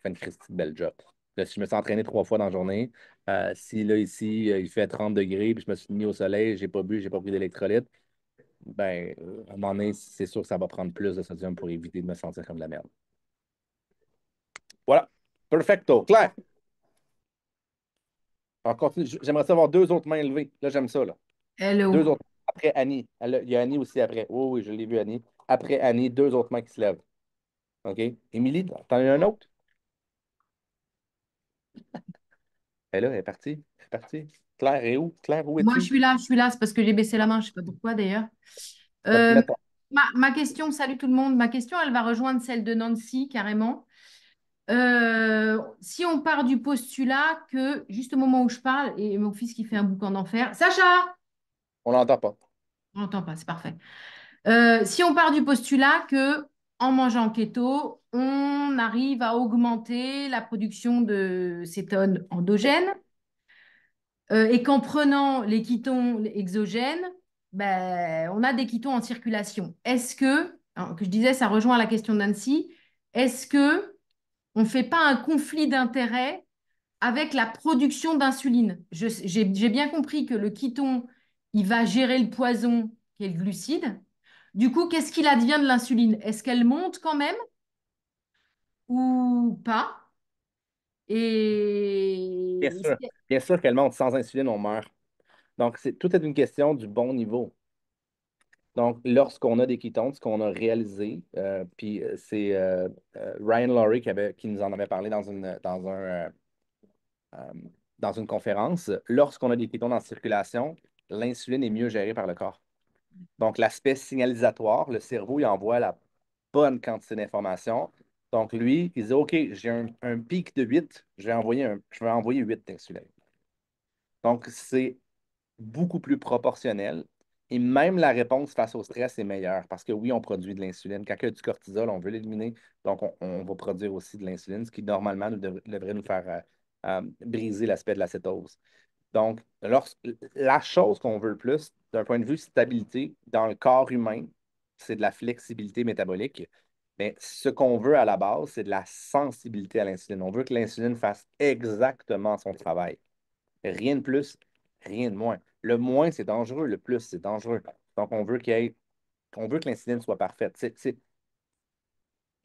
fait une Christie de belle job. Là, si je me suis entraîné 3 fois dans la journée, si là, ici, il fait 30 degrés, puis je me suis mis au soleil, j'ai pas bu, j'ai pas pris d'électrolytes, ben, à un moment donné, c'est sûr que ça va prendre plus de sodium pour éviter de me sentir comme de la merde. Voilà. Perfecto. Claire. On continue. J'aimerais savoir 2 autres mains levées. Là, j'aime ça, là. Hello. 2 autres. Après Annie. Il y a Annie aussi après. Oui, oui, je l'ai vu, Annie. Après Annie, 2 autres mains qui se lèvent. OK? Émilie, t'en as un autre? Elle est là, elle est partie. Elle est partie. Claire est où? Claire, où Moi, es-tu? je suis là, c'est parce que j'ai baissé la main, je sais pas pourquoi d'ailleurs. Va te Euh, mettre. ma question, salut tout le monde, ma question, elle va rejoindre celle de Nancy carrément. Si on part du postulat que, juste au moment où je parle, et mon fils qui fait un boucan d'enfer, Sacha, On l'entend pas. on n'entend pas, c'est parfait. Si on part du postulat que en mangeant keto, on arrive à augmenter la production de cétones endogènes, et qu'en prenant les ketons exogènes, ben, on a des ketons en circulation. Est-ce que, hein, que je disais, ça rejoint la question de Nancy, est-ce que on ne fait pas un conflit d'intérêts avec la production d'insuline? J'ai bien compris que le keton, il va gérer le poison qui est le glucide. Du coup, qu'est-ce qu'il advient de l'insuline? Est-ce qu'elle monte quand même ou pas? Bien Et sûr. Bien sûr qu'elle monte. Sans insuline, on meurt. Donc, tout est une question du bon niveau. Donc, lorsqu'on a des ketones, ce qu'on a réalisé, puis c'est Ryan Laurie qui nous en avait parlé euh, dans une conférence, lorsqu'on a des ketones en circulation, l'insuline est mieux gérée par le corps. Donc, l'aspect signalisatoire, le cerveau, il envoie la bonne quantité d'informations. Donc, lui, il dit, OK, j'ai un pic de 8, je vais envoyer 8 d'insuline. Donc, c'est beaucoup plus proportionnel. Et même la réponse face au stress est meilleure parce que oui, on produit de l'insuline. Quand il y a du cortisol, on veut l'éliminer. Donc, on va produire aussi de l'insuline, ce qui normalement devrait nous faire briser l'aspect de la cétose. Donc, la chose qu'on veut le plus, d'un point de vue stabilité dans le corps humain, c'est de la flexibilité métabolique. Mais ce qu'on veut à la base, c'est de la sensibilité à l'insuline. On veut que l'insuline fasse exactement son travail. Rien de plus, rien de moins. Le moins, c'est dangereux. Le plus, c'est dangereux. Donc, on veut que l'insuline soit parfaite.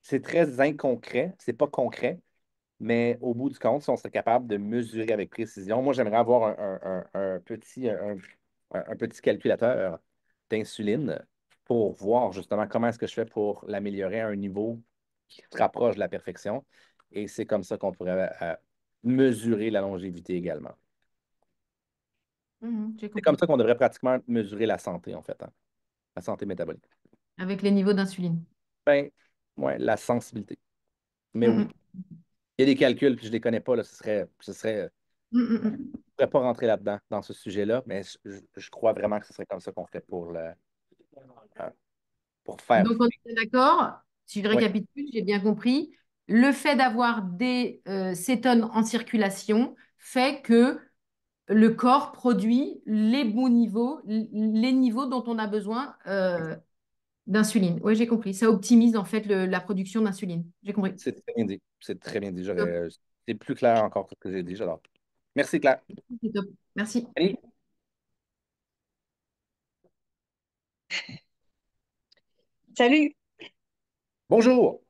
C'est très inconcret, c'est pas concret, mais au bout du compte, si on serait capable de mesurer avec précision, moi, j'aimerais avoir un petit calculateur d'insuline pour voir justement comment est-ce que je fais pour l'améliorer à un niveau qui se rapproche de la perfection. Et c'est comme ça qu'on pourrait mesurer la longévité également. J'ai C'est comme compris. ça qu'on devrait pratiquement mesurer la santé, en fait, hein, la santé métabolique. Avec les niveaux d'insuline. Ben, ouais, la sensibilité. Mais Mm, oui, il y a des calculs, puis je ne les connais pas, là, mm, mm, mm. je ne pourrais pas rentrer là-dedans, dans ce sujet-là, mais je crois vraiment que ce serait comme ça qu'on fait pour faire. Donc, on est d'accord, si je Oui, récapitule, j'ai bien compris, le fait d'avoir des cétones en circulation fait que le corps produit les bons niveaux, les niveaux dont on a besoin d'insuline. Oui, j'ai compris. Ça optimise en fait la production d'insuline. J'ai compris. c'est très bien dit. C'est très bien dit. Top. C'est plus clair encore que ce que j'ai dit, j'adore. Merci, Claire. C'est top. Merci. Annie? Salut. Bonjour.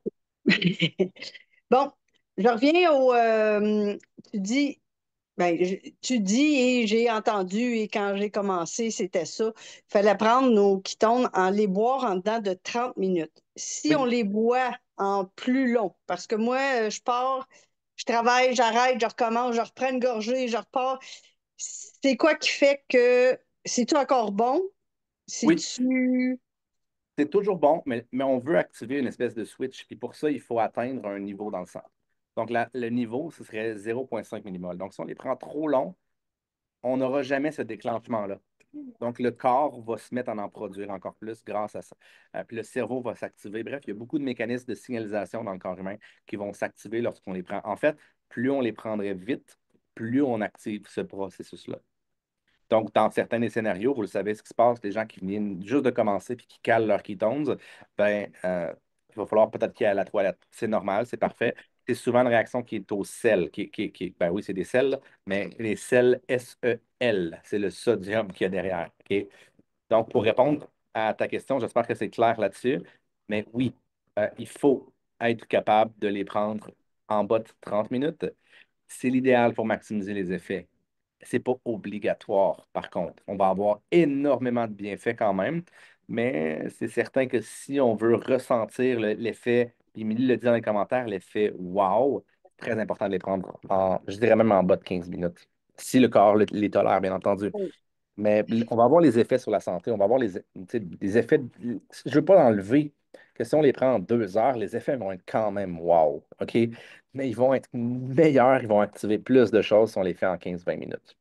Bon, je reviens tu dis, tu dis et j'ai entendu et quand j'ai commencé, c'était ça. Il fallait prendre nos ketones les boire en dedans de 30 minutes. Si on Oui. les boit en plus long, parce que moi, je pars, je travaille, j'arrête, je recommence, je reprends une gorgée, je repars. C'est quoi qui fait que c'est-tu encore bon? Oui, C'est-tu. c'est toujours bon, mais on veut activer une espèce de switch. Puis pour ça, il faut atteindre un niveau dans le sang. Donc, le niveau, ce serait 0,5 millimol. Donc, si on les prend trop long, on n'aura jamais ce déclenchement-là. Donc, le corps va se mettre à en produire encore plus grâce à ça. Puis le cerveau va s'activer. Bref, il y a beaucoup de mécanismes de signalisation dans le corps humain qui vont s'activer lorsqu'on les prend. En fait, plus on les prendrait vite, plus on active ce processus-là. Donc, dans certains des scénarios, vous le savez ce qui se passe, les gens qui viennent juste de commencer puis qui calent leurs ketones, ben, il va falloir peut-être qu'ils aillent à la toilette. C'est normal, c'est parfait. C'est souvent une réaction qui est au sel, ben oui, c'est des sels, là, mais les sels SEL, c'est le sodium qu'il y a derrière. OK? Donc, pour répondre à ta question, j'espère que c'est clair là-dessus, mais oui, il faut être capable de les prendre en bas de 30 minutes. C'est l'idéal pour maximiser les effets. C'est pas obligatoire, par contre. On va avoir énormément de bienfaits quand même, mais c'est certain que si on veut ressentir l'effet, puis Émilie le dit dans les commentaires, l'effet wow, c'est très important de les prendre je dirais même en bas de 15 minutes. Si le corps les tolère, bien entendu. Mais on va avoir les effets sur la santé, on va avoir tu sais, des effets. Je ne veux pas enlever que si on les prend en 2 heures, les effets vont être quand même wow, OK? Mais ils vont être meilleurs, ils vont activer plus de choses si on les fait en 15-20 minutes.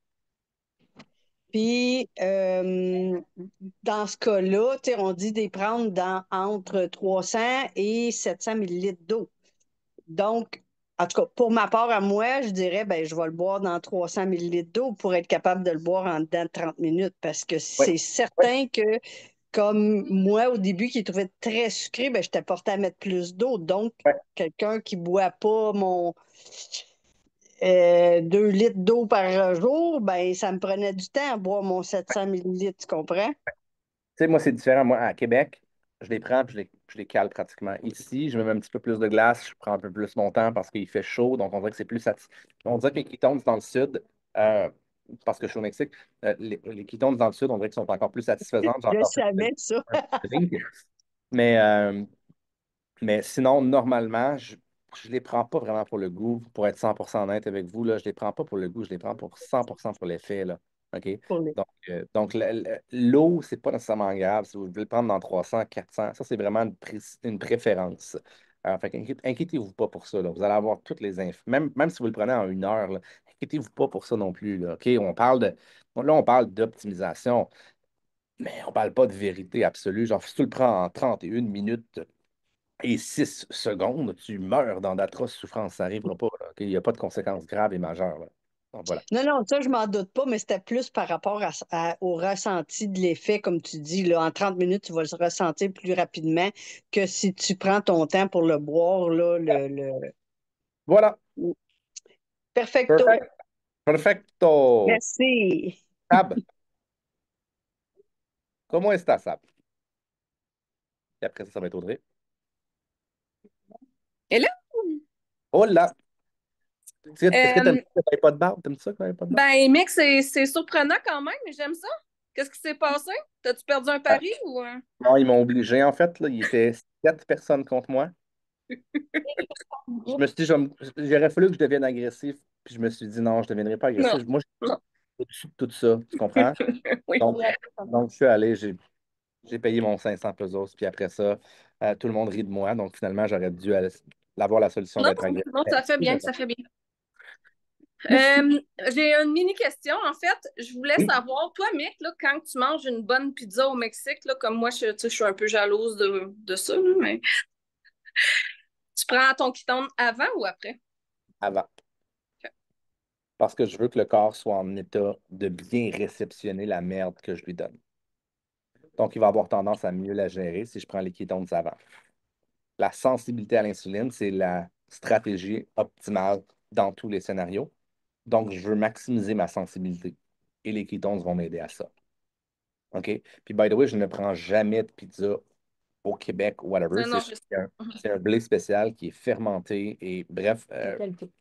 Puis, dans ce cas-là, tu sais, on dit de les prendre entre 300 et 700 millilitres d'eau. Donc, en tout cas, pour ma part à moi, je dirais, ben, je vais le boire dans 300 millilitres d'eau pour être capable de le boire en dedans de 30 minutes parce que Oui, c'est certain que, comme moi, au début, qui trouvait très sucré, ben, j'étais portée à mettre plus d'eau. Donc, oui. quelqu'un qui ne boit pas mon 2 litres d'eau par jour, ben, ça me prenait du temps à boire mon 700 millilitres, tu comprends? Tu sais, moi, c'est différent. Moi, à Québec, je les prends puis je les cale pratiquement. Ici, je me mets un petit peu plus de glace, je prends un peu plus mon temps parce qu'il fait chaud, donc on dirait que c'est plus satisfaisant. On dirait que les ketones dans le sud, parce que je suis au Mexique, les ketones dans le sud, on dirait qu'ils sont encore plus satisfaisantes. J'ai Je encore plus savais ça. un drink. Mais, mais sinon, normalement, je ne les prends pas vraiment pour le goût, pour être 100% honnête avec vous. Là, je ne les prends pas pour le goût, je les prends pour 100% pour l'effet. Là. OK? Pour les- Donc l'eau, c'est pas nécessairement grave. Si vous voulez le prendre dans 300, 400, ça, c'est vraiment une préférence. Fait inquiétez-vous pas pour ça. Là. Vous allez avoir toutes les infos. Même si vous le prenez en 1 heure, là, inquiétez-vous pas pour ça non plus. Là. OK? On parle d'optimisation, mais on parle pas de vérité absolue. Genre, si tu le prends en 31 minutes, et 6 secondes, tu meurs dans d'atroces souffrances. Ça n'arrivera pas. Là, OK? Il n'y a pas de conséquences graves et majeures. Là. Donc, voilà. Non, non, ça, je m'en doute pas, mais c'était plus par rapport au ressenti de l'effet, comme tu dis. Là, en 30 minutes, tu vas le ressentir plus rapidement que si tu prends ton temps pour le boire. Là, Voilà. Perfecto. Perfect. Perfecto. Merci. Sab, comment est-ce Sab? Et après ça va être Audrey. Hello! Oh là! Est-ce que tu Euh, n'avais pas de barbe? T'aimes ça quand même pas de barbe? ben, mec, c'est surprenant quand même, mais j'aime ça. Qu'est-ce qui s'est passé? T'as-tu perdu un Ah, pari ou... non, ils m'ont obligé, en fait. Là, il était 7 personnes contre moi. Je me suis dit, j'aurais fallu que je devienne agressif. Puis je me suis dit, non, je ne deviendrai pas Non, agressif. Moi, je non. suis au-dessus de tout ça. Tu comprends? Oui. Donc, je suis allé, j'ai payé mon 500 pesos. Puis après ça, tout le monde rit de moi. Donc, finalement, j'aurais dû avoir la solution Non, d'être agressif. non, ça fait bien, ça fait bien. J'ai une mini question, en fait. Je voulais Oui. savoir, toi, Mick, là, quand tu manges une bonne pizza au Mexique, là, comme moi, tu sais, je suis un peu jalouse de ça, là, mais tu prends ton ketone avant ou après? Avant. Ok. Parce que je veux que le corps soit en état de bien réceptionner la merde que je lui donne. Donc, il va avoir tendance à mieux la gérer si je prends les kétones avant. La sensibilité à l'insuline, c'est la stratégie optimale dans tous les scénarios. Donc, je veux maximiser ma sensibilité. Et les kétones vont m'aider à ça. OK? Puis, by the way, je ne prends jamais de pizza au Québec ou whatever. Non, non, je sais. C'est un blé spécial qui est fermenté. Et bref,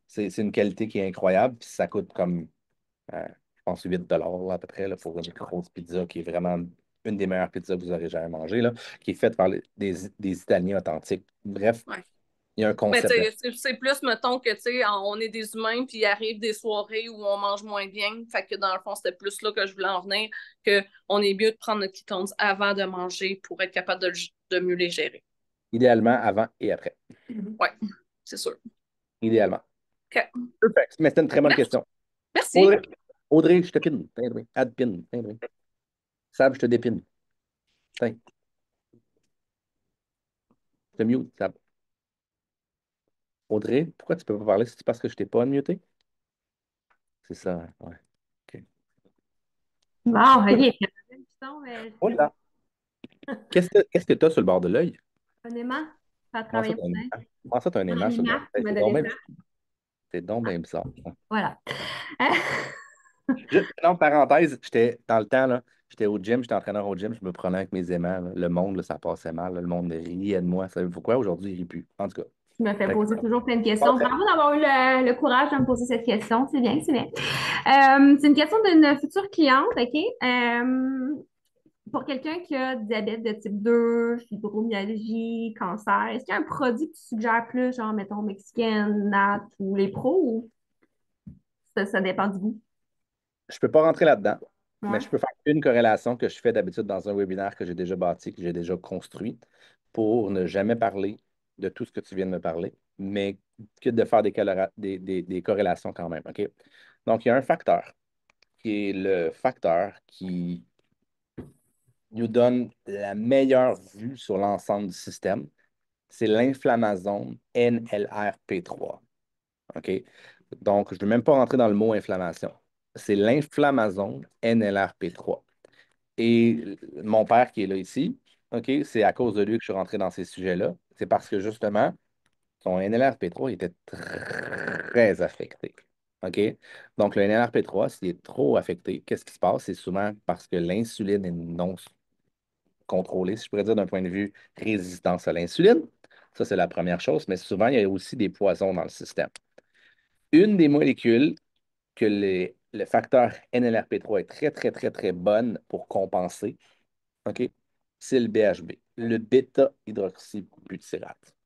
c'est une qualité qui est incroyable. Puis, ça coûte comme, je pense, 8 $ là, à peu près là, pour une grosse pizza qui est vraiment une des meilleures pizzas que vous aurez jamais mangées, là, qui est faite par des Italiens authentiques. Bref, Ouais. il y a un Mais tu concept. sais, c'est plus, mettons, que, tu sais, on est des humains, puis il arrive des soirées où on mange moins bien. Fait que dans le fond, c'était plus là que je voulais en venir, qu'on est mieux de prendre notre ketones avant de manger pour être capable de mieux les gérer. Idéalement, avant et après. Ouais, c'est sûr. Idéalement. OK. Perfect. Mais c'était une très bonne Merci. question. Merci. Audrey, je te pine. Tiens, Audrey. Add pin. Tiens, Audrey. Sab, je te dépine. Tiens. Je te mute, Sab. Audrey, pourquoi tu peux pas parler? C'est parce que je t'ai pas unmuté? C'est ça, hein? Ouais. OK. Bon, OK. Piston, Oh là. Qu'est-ce que tu as sur le bord de l'œil? honnêtement, ça a Comment ça, travaillé t'as un mon aimant? Comment ça, t'as un mon aimant sur le bord image de qui m'a l'œil? donné ça. C'est donc bien bizarre. Voilà. Non, parenthèse, j'étais dans le temps, là, j'étais au gym, j'étais entraîneur au gym, je me prenais avec mes aimants, là. Le monde, là, ça passait mal, là. Le monde riait de moi. Savez-vous pourquoi? Aujourd'hui, il rit plus. En tout cas. Tu me fais Fait que- poser toujours plein de questions. Bravo d'avoir eu le courage de me poser cette question. C'est bien, c'est bien. C'est une question d'une future cliente, OK? Pour quelqu'un qui a diabète de type 2, fibromyalgie, cancer, est-ce qu'il y a un produit que tu suggères plus, genre, mettons, mexicaine, nat ou les pros, ou ça dépend du goût? Je peux pas rentrer là-dedans, mais Ouais. je peux faire une corrélation que je fais d'habitude dans un webinaire que j'ai déjà bâti, que j'ai déjà construit, pour ne jamais parler de tout ce que tu viens de me parler, mais que de faire des corrélations quand même. OK? Donc, il y a un facteur qui est le facteur qui nous donne la meilleure vue sur l'ensemble du système. C'est l'inflammasome NLRP3. OK? Donc, je ne veux même pas rentrer dans le mot inflammation. C'est l'inflammasome NLRP3. Et mon père qui est là ici, OK, c'est à cause de lui que je suis rentré dans ces sujets-là. C'est parce que justement, son NLRP3 était très affecté. OK? Donc, le NLRP3, s'il est trop affecté, qu'est-ce qui se passe? C'est souvent parce que l'insuline est non contrôlée, si je pourrais dire, d'un point de vue résistance à l'insuline. Ça, c'est la première chose, mais souvent, il y a aussi des poisons dans le système. Une des molécules que le facteur NLRP3 est très, très, très, très bonne pour compenser, OK, c'est le BHB, le bêta-hydroxybutyrate.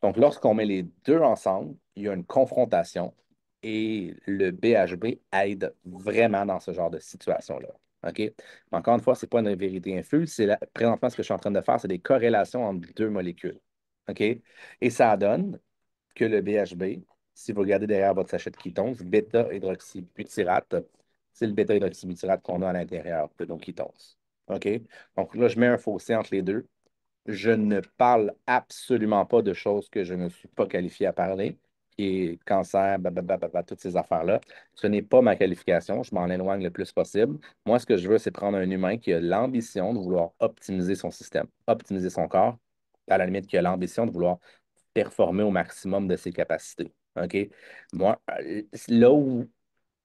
Donc, lorsqu'on met les deux ensemble, il y a une confrontation et le BHB aide vraiment dans ce genre de situation-là. OK? Mais encore une fois, ce n'est pas une vérité infuse. Présentement, ce que je suis en train de faire, c'est des corrélations entre deux molécules. OK? Et ça donne que le BHB, si vous regardez derrière votre sachet de ketones, bêta-hydroxybutyrate, c'est le bêta-hydroxybutyrate qu'on a à l'intérieur de nos ketones. OK? Donc là, je mets un fossé entre les deux. Je ne parle absolument pas de choses que je ne suis pas qualifié à parler, qui est cancer, toutes ces affaires-là. Ce n'est pas ma qualification. Je m'en éloigne le plus possible. Moi, ce que je veux, c'est prendre un humain qui a l'ambition de vouloir optimiser son système, optimiser son corps, à la limite qui a l'ambition de vouloir performer au maximum de ses capacités. OK? Moi, là où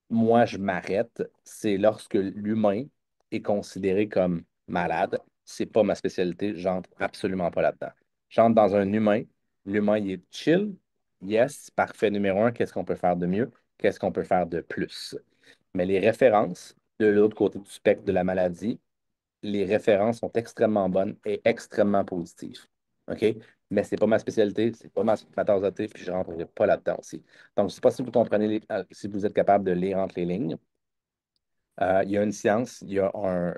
moi je m'arrête, c'est lorsque l'humain est considéré comme malade. C'est pas ma spécialité, j'entre absolument pas là-dedans. J'entre dans un humain. L'humain, il est chill. Yes, parfait numéro un. Qu'est-ce qu'on peut faire de mieux? Qu'est-ce qu'on peut faire de plus? Mais les références, de l'autre côté du spectre de la maladie, les références sont extrêmement bonnes et extrêmement positives. OK? Mais ce n'est pas ma spécialité, c'est pas ma tasse de thé, puis je ne rentrerai pas là-dedans aussi. Donc, je ne sais pas si vous comprenez, si vous êtes capable de lire entre les lignes. Il y a une science, il y a un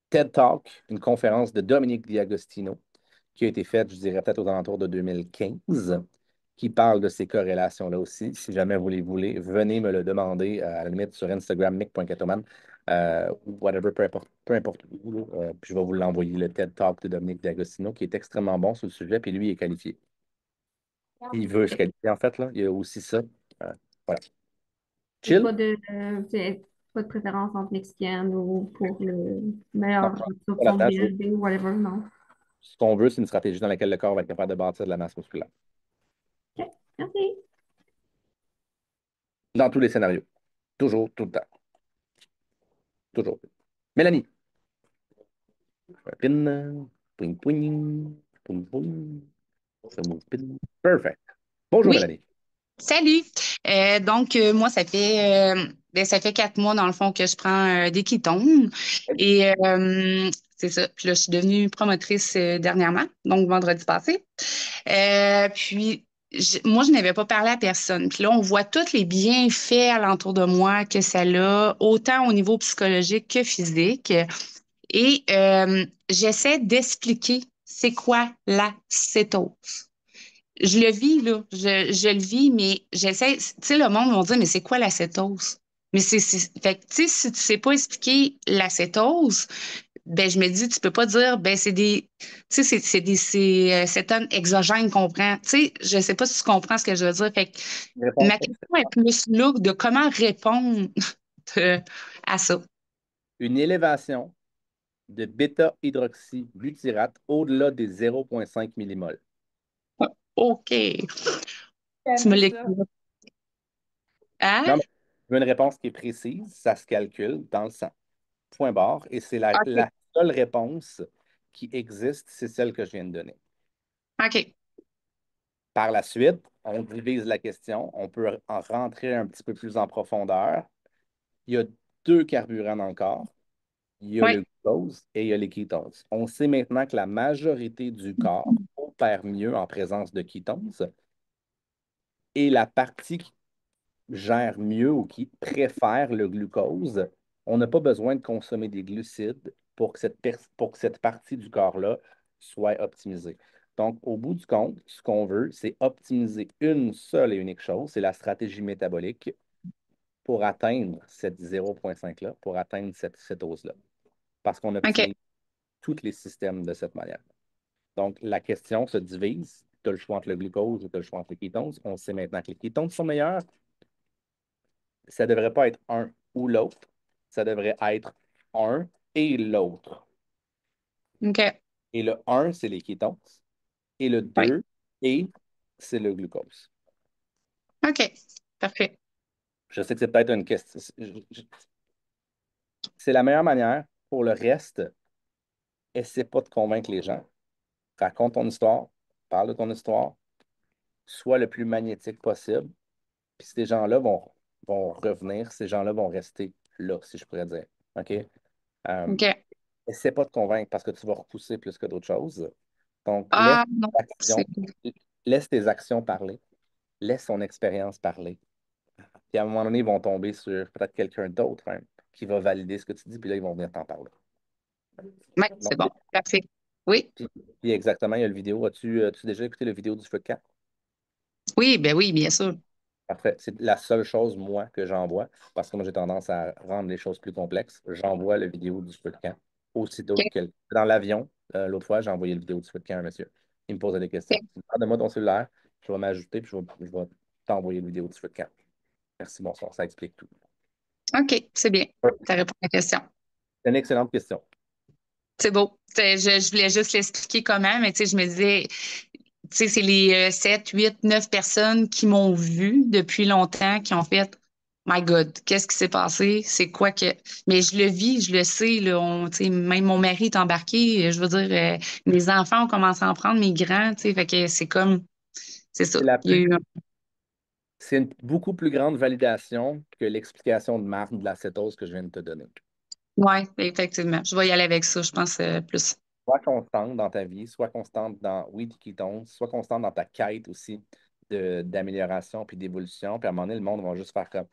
TED Talk, une conférence de Dominique D'Agostino, qui a été faite, je dirais, peut-être aux alentours de 2015, qui parle de ces corrélations-là aussi. Si jamais vous les voulez, venez me le demander à la limite sur Instagram, mick.ketoman, ou whatever, peu importe où. Là, puis je vais vous l'envoyer, le TED Talk de Dominique D'Agostino, qui est extrêmement bon sur le sujet, puis lui, il est qualifié. Il veut se qualifier, en fait, là. Il y a aussi ça. Voilà. Chill? Pas de préférence entre mexicaine ou pour le Non, meilleur pas option de là-dedans. BLB ou whatever, non. Ce qu'on veut, c'est une stratégie dans laquelle le corps va être capable de bâtir de la masse musculaire. OK, merci. Dans tous les scénarios. Toujours, tout le temps. Toujours. Mélanie. Pin, ping, ping, ping, ping. Ça move pin. Perfect. Bonjour, Oui, Mélanie. salut. Moi, ça fait 4 mois, dans le fond, que je prends des ketones. Et c'est ça. Puis là, je suis devenue promotrice dernièrement, donc vendredi passé. Moi, je n'avais pas parlé à personne. Puis là, on voit tous les bienfaits alentour de moi que ça a, autant au niveau psychologique que physique. Et j'essaie d'expliquer c'est quoi la cétose. Je le vis, là. Je le vis, mais j'essaie. Tu sais, le monde va dire, mais c'est quoi l'acétose? Mais fait que, tu sais, si tu sais pas expliquer l'acétose, ben, je me dis, tu peux pas dire, ben, c'est des. Tu sais, c'est cétones exogènes qu'on prend. Tu sais, je sais pas si tu comprends ce que je veux dire. Fait que ma question est plus là de comment répondre à ça. Une élévation de bêta-hydroxybutyrate au-delà des 0,5 millimoles. OK. Tu me l'écris. Hein? Non, mais je veux une réponse qui est précise, ça se calcule dans le sang. Point barre. Et c'est la OK. seule réponse qui existe, c'est celle que je viens de donner. OK. Par la suite, on divise la question, on peut en rentrer un petit peu plus en profondeur. Il y a 2 carburants dans le corps. Il y a Oui. le glucose et il y a les ketones. On sait maintenant que la majorité du corps opère mieux en présence de ketones et la partie qui gère mieux ou qui préfère le glucose, on n'a pas besoin de consommer des glucides pour que cette partie du corps-là soit optimisée. Donc, au bout du compte, ce qu'on veut, c'est optimiser une seule et unique chose, c'est la stratégie métabolique pour atteindre cette 0,5-là, pour atteindre cette hausse-là. Parce qu'on optimise OK. tous les systèmes de cette manière. Donc, la question se divise. Tu as le choix entre le glucose ou tu as le choix entre les ketones. On sait maintenant que les ketones sont meilleurs. Ça ne devrait pas être un ou l'autre. Ça devrait être un et l'autre. OK. Et le 1, c'est les ketones. Et le Oui. 2, et c'est le glucose. OK. Parfait. Je sais que c'est peut-être une question. C'est la meilleure manière. Pour le reste, essaie pas de convaincre les gens. Raconte ton histoire, parle de ton histoire, sois le plus magnétique possible. Puis ces gens-là vont revenir, ces gens-là vont rester là, si je pourrais dire. OK? OK. Essaie pas de convaincre parce que tu vas repousser plus que d'autres choses. Donc, Ah, non. C'est... laisse tes actions parler. Laisse son expérience parler. Puis à un moment donné, ils vont tomber sur peut-être quelqu'un d'autre hein, qui va valider ce que tu dis, puis là, ils vont venir t'en parler. Oui, c'est bon. Donc, Parfait. Oui. puis exactement, il y a le vidéo. As-tu déjà écouté la vidéo du feu de camp? Oui, ben oui, bien sûr. Parfait. C'est la seule chose, moi, que j'envoie, parce que moi, j'ai tendance à rendre les choses plus complexes. J'envoie la vidéo du feu de camp aussitôt OK. que... Dans l'avion, l'autre fois, j'ai envoyé la vidéo du feu de camp à un monsieur. Il me posait des questions. OK. Donne-moi ton cellulaire, je vais m'ajouter, puis je vais t'envoyer la vidéo du feu de camp. Merci, bonsoir, ça explique tout. OK, c'est bien. Ça répond à la question. C'est une excellente question. C'est beau. Je voulais juste l'expliquer comment, mais tu sais, je me disais, tu sais, c'est les 7, 8, 9 personnes qui m'ont vu depuis longtemps, qui ont fait My God, qu'est-ce qui s'est passé? C'est quoi que. Mais je le vis, je le sais, là, tu sais, même mon mari est embarqué. Je veux dire, mes enfants ont commencé à en prendre, mes grands, tu sais, fait que c'est comme. C'est ça. C'est la Il y a plus, eu C'est une beaucoup plus grande validation que l'explication de marque de l'acétose que je viens de te donner. Oui, effectivement. Je vais y aller avec ça, je pense plus. Sois constante dans ta vie, sois constante dans, oui, du ketone, sois constante dans ta quête aussi d'amélioration puis d'évolution. Puis à un moment donné, le monde va juste faire comme,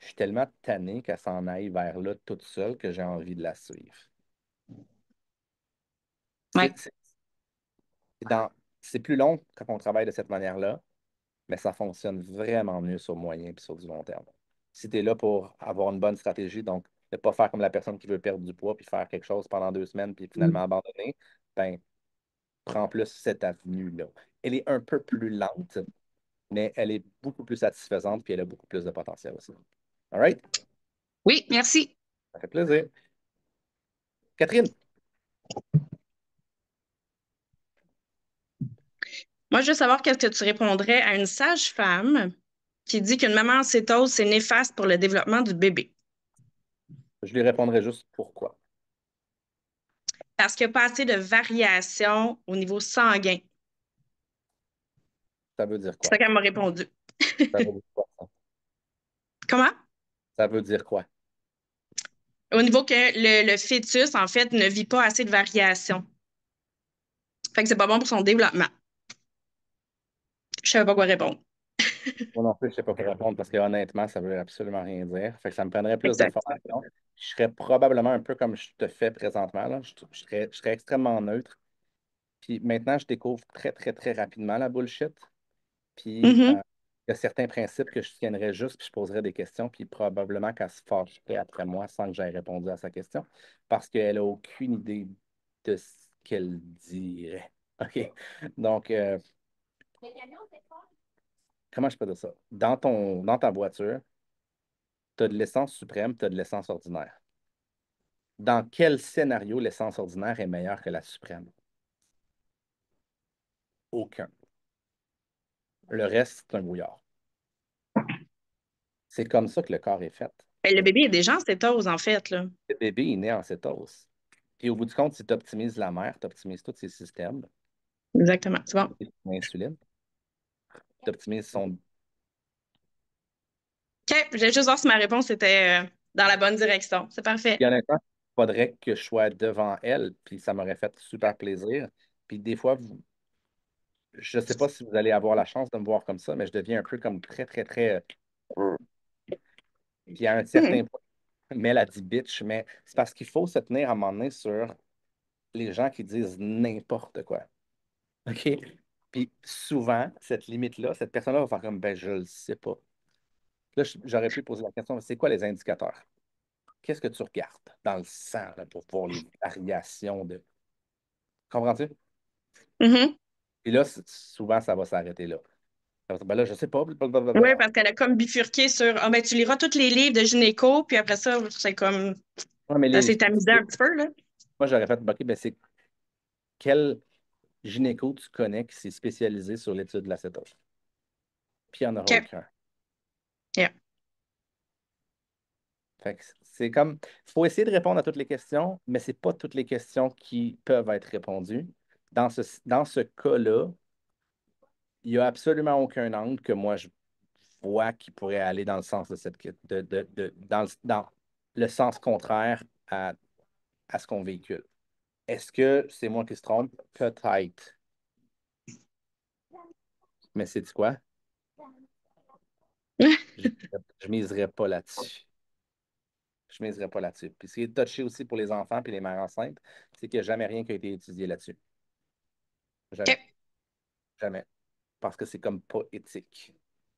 je suis tellement tanné qu'elle s'en aille vers là toute seule que j'ai envie de la suivre. Ouais. C'est plus long quand on travaille de cette manière-là, mais ça fonctionne vraiment mieux sur moyen et sur du long terme. Si tu es là pour avoir une bonne stratégie, donc ne pas faire comme la personne qui veut perdre du poids puis faire quelque chose pendant 2 semaines puis finalement abandonner, ben, prends plus cette avenue-là. Elle est un peu plus lente, mais elle est beaucoup plus satisfaisante puis elle a beaucoup plus de potentiel aussi. All right? Oui, merci. Ça fait plaisir. Catherine? Moi, je veux savoir qu'est-ce que tu répondrais à une sage-femme qui dit qu'une maman en cétose, c'est néfaste pour le développement du bébé. Je lui répondrai juste pourquoi. Parce qu'il n'y a pas assez de variation au niveau sanguin. Ça veut dire C'est quoi? ça qu'elle m'a répondu. Ça veut dire quoi, ça? Comment? Ça veut dire quoi? Au niveau que le fœtus, en fait, ne vit pas assez de variation. Fait que c'est pas bon pour son développement. Je savais pas quoi répondre. Moi non plus, je ne sais pas quoi répondre parce que honnêtement, ça ne veut absolument rien dire. Fait que ça me prendrait plus Exact. d'informations. Je serais probablement un peu comme je te fais présentement, là. Je serais extrêmement neutre. Puis maintenant, je découvre très, très, très rapidement la bullshit. Puis Mhm. il y a certains principes que je tiendrais juste, puis je poserais des questions, puis probablement qu'elle se fâcherait après moi sans que j'aie répondu à sa question parce qu'elle n'a aucune idée de ce qu'elle dirait. OK? Donc, comment je peux dire ça? Dans ta voiture, tu as de l'essence suprême, tu as de l'essence ordinaire. Dans quel scénario l'essence ordinaire est meilleure que la suprême? Aucun. Le reste, c'est un brouillard. C'est comme ça que le corps est fait. Ben, le bébé est déjà en cétose, en fait, là. Le bébé est né en cétose. Puis au bout du compte, si tu optimises la mère, tu optimises tous ses systèmes. Exactement. C'est bon. L'insuline. Tu optimises son. OK. Je voulais juste voir si ma réponse était dans la bonne direction. C'est parfait. Puis honnêtement, il faudrait que je sois devant elle, puis ça m'aurait fait super plaisir. Puis des fois, je ne sais pas si vous allez avoir la chance de me voir comme ça, mais je deviens un peu comme très, très, très. Puis à un certain point, Mel a dit bitch, mais c'est parce qu'il faut se tenir à un moment donné sur les gens qui disent n'importe quoi. OK? Puis souvent, cette limite-là, cette personne-là va faire comme ben, je le sais pas. Là, j'aurais pu poser la question, c'est quoi les indicateurs? Qu'est-ce que tu regardes dans le sang là, pour voir les variations de. Comprends-tu? Mhm. Puis là, souvent, ça va s'arrêter là. Ben là, je sais pas. Oui, parce qu'elle a comme bifurqué sur ah ben tu liras tous les livres de gynéco, puis après ça, c'est comme Ouais, mais ça s'est amusé un petit peu, là. moi, j'aurais fait, OK, ben c'est quel gynéco tu connais qui s'est spécialisé sur l'étude de l'acétose? Puis il n'y en aura OK. aucun. Yeah. Fait que c'est comme, il faut essayer de répondre à toutes les questions, mais ce n'est pas toutes les questions qui peuvent être répondues. Dans ce cas-là, il n'y a absolument aucun angle que moi je vois qui pourrait aller dans le sens de cette dans le sens contraire à ce qu'on véhicule. Est-ce que c'est moi qui se trompe? Peut-être. Mais c'est quoi? Je ne miserais pas là-dessus. Je ne miserais pas là-dessus. Puis ce qui est touché aussi pour les enfants et les mères enceintes, c'est qu'il n'y a jamais rien qui a été étudié là-dessus. Jamais. OK. Jamais. Parce que c'est comme pas éthique.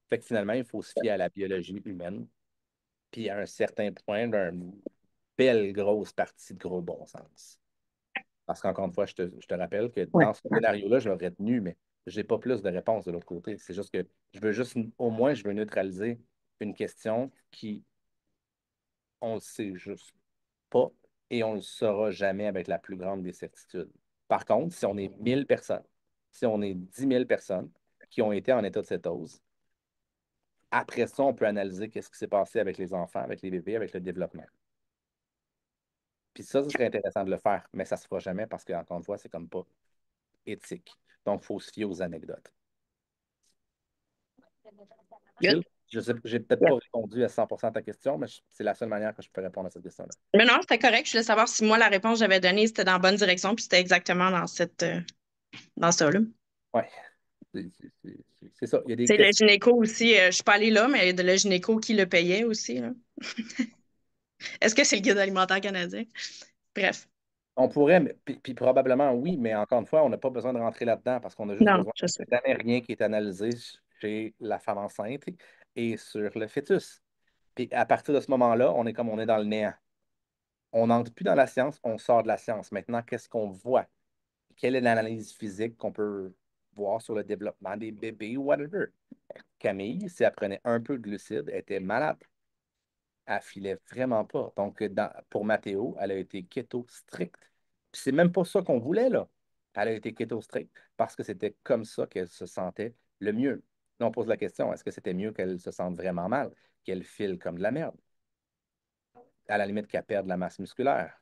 Fait que finalement, il faut se fier à la biologie humaine. Puis à un certain point, d'une belle grosse partie de gros bon sens. Parce qu'encore une fois, je te rappelle que Ouais. dans ce scénario-là, je l'aurais tenu, mais je n'ai pas plus de réponses de l'autre côté. C'est juste que au moins, je veux neutraliser une question qui, on le sait juste pas et on ne le saura jamais avec la plus grande des certitudes. Par contre, si on est 1000 personnes, si on est 10 000 personnes qui ont été en état de cétose, après ça, on peut analyser qu'est-ce qui s'est passé avec les enfants, avec les bébés, avec le développement. Puis ça, ce serait intéressant de le faire, mais ça ne se fera jamais parce qu'encore une fois, c'est comme pas éthique. Donc, il faut se fier aux anecdotes. Jill, je sais, j'ai peut-être Yes. pas répondu à 100% à ta question, mais c'est la seule manière que je peux répondre à cette question-là. Mais non, c'était correct. Je voulais savoir si moi, la réponse que j'avais donnée, c'était dans la bonne direction, puis c'était exactement dans ça, là. Oui, c'est ça. Il y a des C'est le questions. gynéco aussi. Je suis pas allée là, mais le gynéco qui le payait aussi, là. Est-ce que c'est le guide alimentaire canadien? Bref. On pourrait, puis probablement oui, mais encore une fois, on n'a pas besoin de rentrer là-dedans parce qu'on a juste Non, besoin je sais. de jamais rien qui est analysé chez la femme enceinte et sur le fœtus. Puis à partir de ce moment-là, on est comme on est dans le néant. On n'entre plus dans la science, on sort de la science. Maintenant, qu'est-ce qu'on voit? Quelle est l'analyse physique qu'on peut voir sur le développement des bébés ou whatever? Camille, si elle prenait un peu de glucides, elle était malade. Elle filait vraiment pas. Donc, pour Mathéo, elle a été keto strict. Puis c'est même pas ça qu'on voulait, là. Elle a été keto strict parce que c'était comme ça qu'elle se sentait le mieux. Là, on pose la question, est-ce que c'était mieux qu'elle se sente vraiment mal, qu'elle file comme de la merde? À la limite qu'elle perde de la masse musculaire.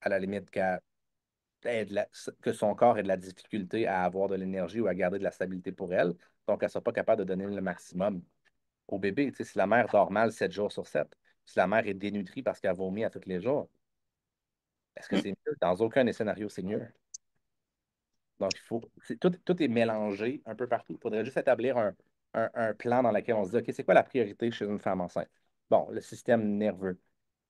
À la limite que son corps ait de la difficulté à avoir de l'énergie ou à garder de la stabilité pour elle. Donc, elle ne soit pas capable de donner le maximum au bébé. Tu sais, si la mère dort mal 7 jours sur 7, si la mère est dénutrie parce qu'elle vomit à tous les jours, est-ce que c'est mieux? Dans aucun des scénarios, c'est mieux. Donc, tout est mélangé un peu partout. Il faudrait juste établir un plan dans lequel on se dit, OK, c'est quoi la priorité chez une femme enceinte? Bon, le système nerveux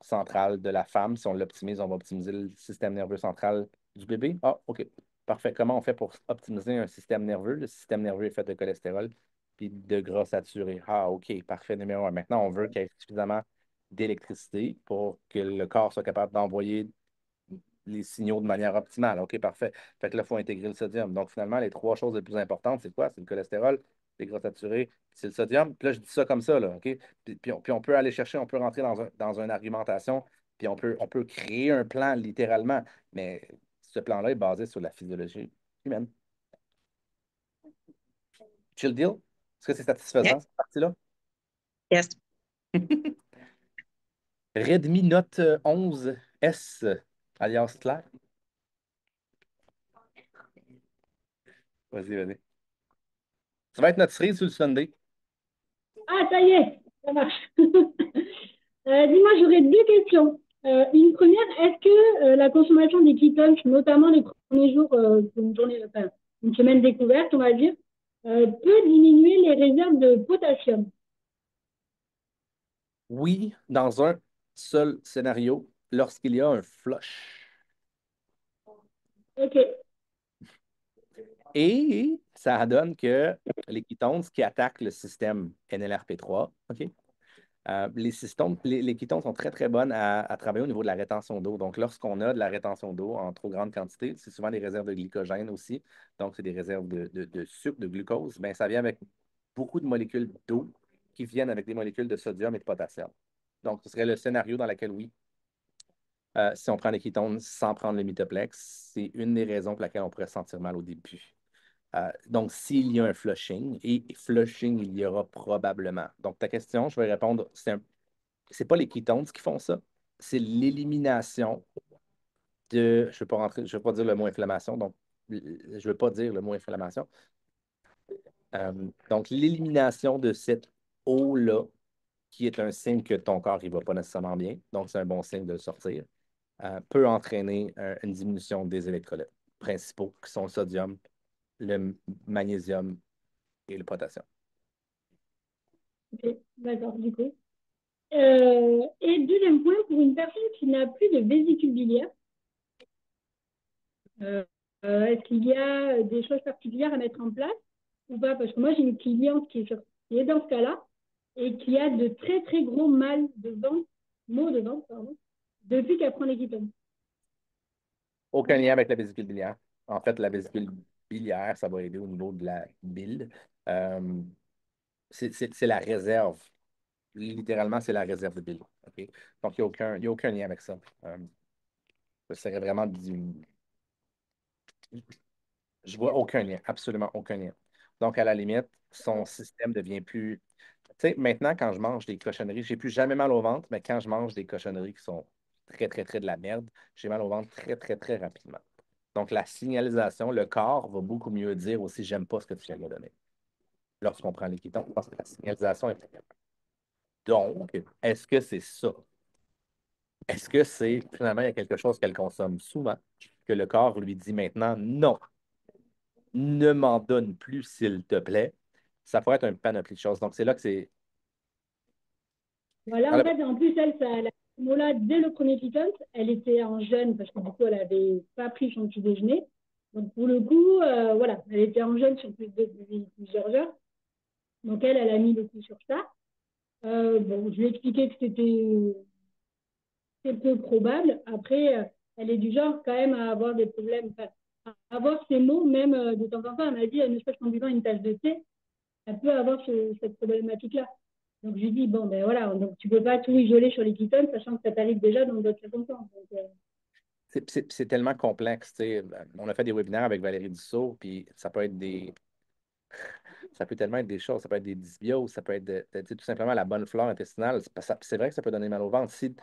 central de la femme, si on l'optimise, on va optimiser le système nerveux central du bébé. Ah, OK, parfait. Comment on fait pour optimiser un système nerveux? Le système nerveux est fait de cholestérol puis de gras saturés. Ah, OK, parfait, numéro un. Maintenant, on veut qu'il y ait suffisamment d'électricité pour que le corps soit capable d'envoyer les signaux de manière optimale. OK, parfait. Fait que là, il faut intégrer le sodium. Donc, finalement, les trois choses les plus importantes, c'est quoi? C'est le cholestérol, les gras saturés, puis c'est le sodium. Puis là, je dis ça comme ça, là, OK? Puis on peut aller chercher, on peut rentrer dans une argumentation, puis on peut créer un plan littéralement, mais ce plan-là est basé sur la physiologie humaine. Chill deal? Est-ce que c'est satisfaisant, Yes. cette partie-là? Yes. Redmi Note 11S, alias Claire. Vas-y, vas-y. Ça va être notre cerise sur le Sunday. Ah, ça y est, ça marche. Dis-moi, j'aurais deux questions. Une première, est-ce que la consommation des ketones, notamment les premiers jours d'une journée, enfin, une semaine découverte, on va dire, peut diminuer les réserves de potassium? Oui, dans un seul scénario, lorsqu'il y a un flush. OK. Et ça donne que les ketones qui attaquent le système NLRP3, OK? Les ketones sont très, très bonnes à travailler au niveau de la rétention d'eau. Donc, lorsqu'on a de la rétention d'eau en trop grande quantité, c'est souvent des réserves de glycogène aussi. Donc, c'est des réserves de sucre, de glucose. Bien, ça vient avec beaucoup de molécules d'eau qui viennent avec des molécules de sodium et de potassium. Donc, ce serait le scénario dans lequel, oui, si on prend des ketones sans prendre le Mitoplex, c'est une des raisons pour laquelle on pourrait se sentir mal au début. Donc, s'il y a un flushing, et flushing, il y aura probablement. Donc, ta question, je vais répondre, c'est pas les ketones qui font ça, c'est l'élimination je ne vais pas dire le mot inflammation, donc je ne veux pas dire le mot inflammation. Donc, l'élimination de cette eau-là, qui est un signe que ton corps ne va pas nécessairement bien, donc c'est un bon signe de le sortir, peut entraîner une diminution des électrolytes principaux, qui sont le sodium, le magnésium et le potassium. OK, d'accord, du coup. Et deuxième point, pour une personne qui n'a plus de vésicule biliaire, est-ce qu'il y a des choses particulières à mettre en place ou pas? Parce que moi, j'ai une cliente qui est dans ce cas-là et qui a de très, très gros maux de ventre, pardon, depuis qu'elle prend les ketones. Aucun lien avec la vésicule biliaire. En fait, la vésicule biliaire, ça va aider au niveau de la bile. C'est la réserve. Littéralement, c'est la réserve de bile. OK? Donc, il y a aucun lien avec ça. Ce serait vraiment Je vois aucun lien, absolument aucun lien. Donc, à la limite, son système devient plus. Tu sais, maintenant, quand je mange des cochonneries, j'ai plus jamais mal au ventre, mais quand je mange des cochonneries qui sont très, très, très de la merde, j'ai mal au ventre très, très, très rapidement. Donc, la signalisation, le corps va beaucoup mieux dire aussi, j'aime pas ce que tu viens de me donner. lorsqu'on prend les ketones parce que la signalisation est faible. Donc, est-ce que c'est ça? Est-ce que c'est finalement il y a quelque chose qu'elle consomme souvent, que le corps lui dit maintenant non, ne m'en donne plus s'il te plaît? Ça pourrait être un panoplie de choses. Donc, c'est là que c'est. Voilà, en fait, en plus, elle, là dès le premier ketone, elle était en jeûne parce que du coup, elle n'avait pas pris son petit déjeuner. Donc, pour le coup, voilà, elle était en jeûne sur plusieurs heures. Donc, elle a mis le coup sur ça. Bon, je lui ai expliqué que c'est peu probable. Après, elle est du genre quand même à avoir des problèmes, enfin, à avoir ces mots, même de temps en temps, elle m'a dit, ne serait-ce qu'en buvant une tasse de thé, elle peut avoir cette problématique-là. Donc, je lui dis, bon, ben voilà, donc tu peux pas tout isoler sur les ketones, sachant que ça t'arrive déjà dans d'autres circonstances. Donc, C'est tellement complexe. Tu sais. On a fait des webinaires avec Valérie Dussault, puis ça peut être des. Ça peut tellement être des choses. Ça peut être des dysbioses, ça peut être tu sais, tout simplement la bonne flore intestinale. C'est vrai que ça peut donner mal au ventre. Si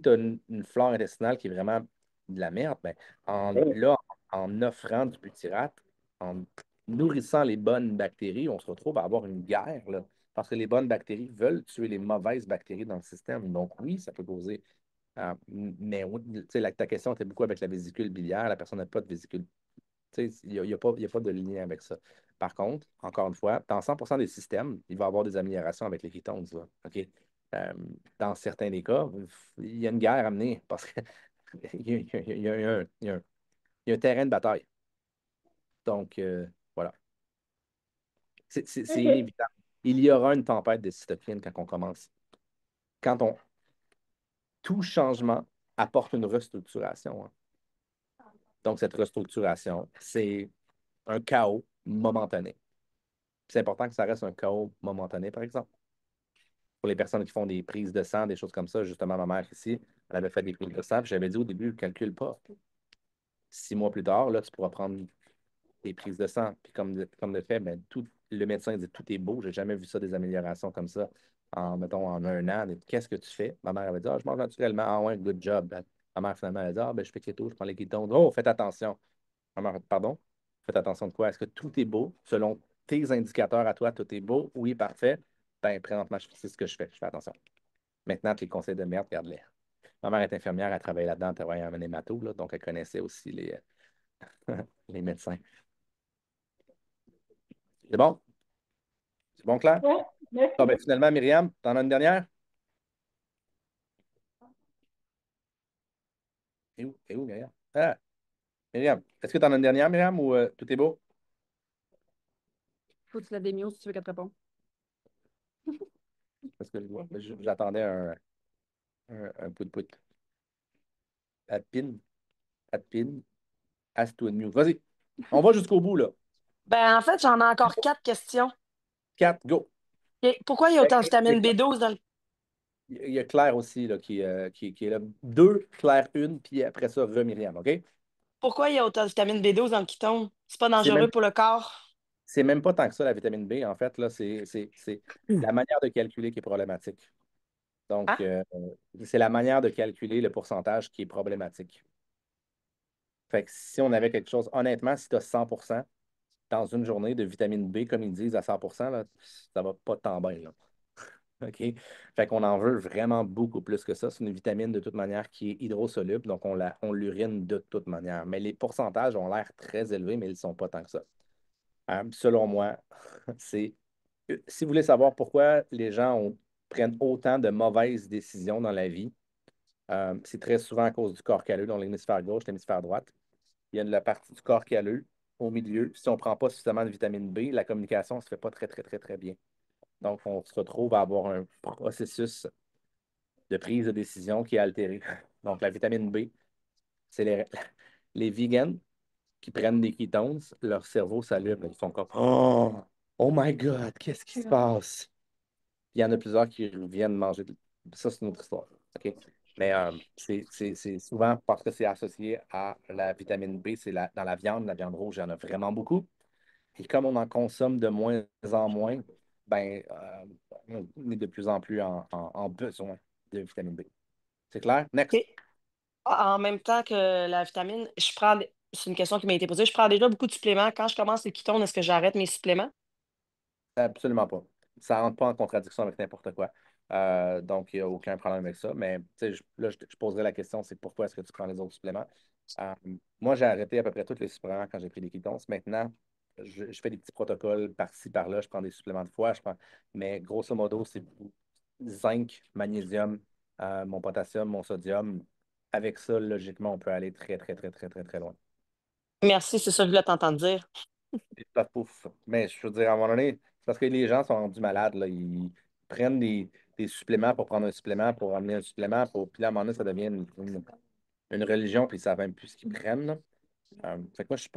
tu as une flore intestinale qui est vraiment de la merde, ben, en offrant du butyrate, en nourrissant les bonnes bactéries, on se retrouve à avoir une guerre, là, parce que les bonnes bactéries veulent tuer les mauvaises bactéries dans le système. Donc oui, ça peut causer. Mais oui, tu sais, ta question était beaucoup avec la vésicule biliaire. La personne n'a pas de vésicule. Tu sais, il n'y a pas de lien avec ça. Par contre, encore une fois, dans 100% des systèmes, il va y avoir des améliorations avec les ketones, là, OK? Euh, dans certains des cas, il y a une guerre à mener parce qu'il y a un terrain de bataille. Donc, voilà. C'est ok. inévitable. Il y aura une tempête de cytokines quand on commence. Quand on. Tout changement apporte une restructuration. Hein. Donc, cette restructuration, c'est un chaos momentané. C'est important que ça reste un chaos momentané, par exemple. Pour les personnes qui font des prises de sang, des choses comme ça, justement, ma mère ici, elle avait fait des prises de sang, puis j'avais dit au début, calcule pas. 6 mois plus tard, là, tu pourras prendre des prises de sang. Puis comme de fait, ben, le médecin dit tout est beau, j'ai jamais vu ça, des améliorations comme ça, mettons, en un an. Qu'est-ce que tu fais? Ma mère avait dit, ah, je mange naturellement. Ah ouais, good job. Ben, ma mère, finalement, elle a dit, ah, ben, je fais keto, je prends les kétones. Oh, faites attention. Ma mère, pardon? Faites attention de quoi? Est-ce que tout est beau? Selon tes indicateurs à toi, tout est beau? Oui, parfait. Ben, présentement, c'est ce que je fais. Je fais attention. Maintenant, tes conseils de merde, regarde-les. Ma mère est infirmière, elle travaille là-dedans, elle travaille en némato, là, donc elle connaissait aussi les médecins. C'est bon? C'est bon, Claire? Ouais, merci. Ah, ben, finalement, Myriam, t'en as une dernière? Et où, Myriam? Ah, Myriam, est-ce que t'en as une dernière, Myriam, ou tout est beau? Faut que tu la démios si tu veux qu'elle te réponde. Parce que j'attendais un pout-pout. Adpin, Adpin, Ask to Unmute. Vas-y, on va jusqu'au bout, là. Ben, en fait, j'en ai encore 4 questions. 4, go. Et pourquoi il y a autant de vitamine B12 dans le... Il y a Claire aussi là, qui est là. 2, Claire 1, puis après ça, Myriam, OK? Pourquoi il y a autant de vitamine B12 dans le ketone? C'est pas C'est dangereux même, pour le corps? c'est même pas tant que ça, la vitamine B. En fait, là, c'est la manière de calculer qui est problématique. Donc, Hein? c'est la manière de calculer le pourcentage qui est problématique. Fait que si on avait quelque chose, honnêtement, si tu as 100% dans une journée de vitamine B, comme ils disent à 100%, là, ça va pas tant bien, là. OK? Fait qu'on en veut vraiment beaucoup plus que ça. C'est une vitamine de toute manière qui est hydrosoluble, donc on l'urine de toute manière. Mais les pourcentages ont l'air très élevés, mais ils ne sont pas tant que ça. Selon moi, c'est. Si vous voulez savoir pourquoi les gens prennent autant de mauvaises décisions dans la vie, c'est très souvent à cause du corps calleux, dans l'hémisphère gauche, l'hémisphère droite. Il y a la partie du corps calleux au milieu. Si on ne prend pas suffisamment de vitamine B, la communication ne se fait pas très, très, très, très bien. Donc, on se retrouve à avoir un processus de prise de décision qui est altéré. Donc, la vitamine B, c'est les vegans qui prennent des ketones, leur cerveau s'allume. Ils sont comme oh my God, qu'est-ce qui se passe? Il y en a plusieurs qui viennent manger. Ça, c'est une autre histoire. OK? Mais c'est souvent parce que c'est associé à la vitamine B. Dans la viande rouge, il y en a vraiment beaucoup. Et comme on en consomme de moins en moins, ben, on est de plus en plus en besoin de vitamine B. C'est clair? Next. Et en même temps que la vitamine, c'est une question qui m'a été posée. Je prends déjà beaucoup de suppléments. Quand je commence les ketones, est-ce que j'arrête mes suppléments? Absolument pas. Ça rentre pas en contradiction avec n'importe quoi. Donc, il n'y a aucun problème avec ça. Mais tu sais, là, je poserai la question, c'est pourquoi est-ce que tu prends les autres suppléments? Euh, Moi, j'ai arrêté à peu près tous les suppléments quand j'ai pris des ketones. Maintenant, je fais des petits protocoles par-ci, par-là. Je prends des suppléments de foie. Mais grosso modo, c'est zinc, magnésium, mon potassium, mon sodium. Avec ça, logiquement, on peut aller très, très, très, très, très, très loin. Merci, c'est ça que je voulais t'entendre dire. Et pas pouf. Mais je veux dire, à un moment donné, c'est parce que les gens sont rendus malades, là. Ils prennent des suppléments pour prendre un supplément, pour amener un supplément, puis là, à un moment donné, ça devient une religion, puis ils savent même plus ce qu'ils prennent, là. Fait que moi, je suis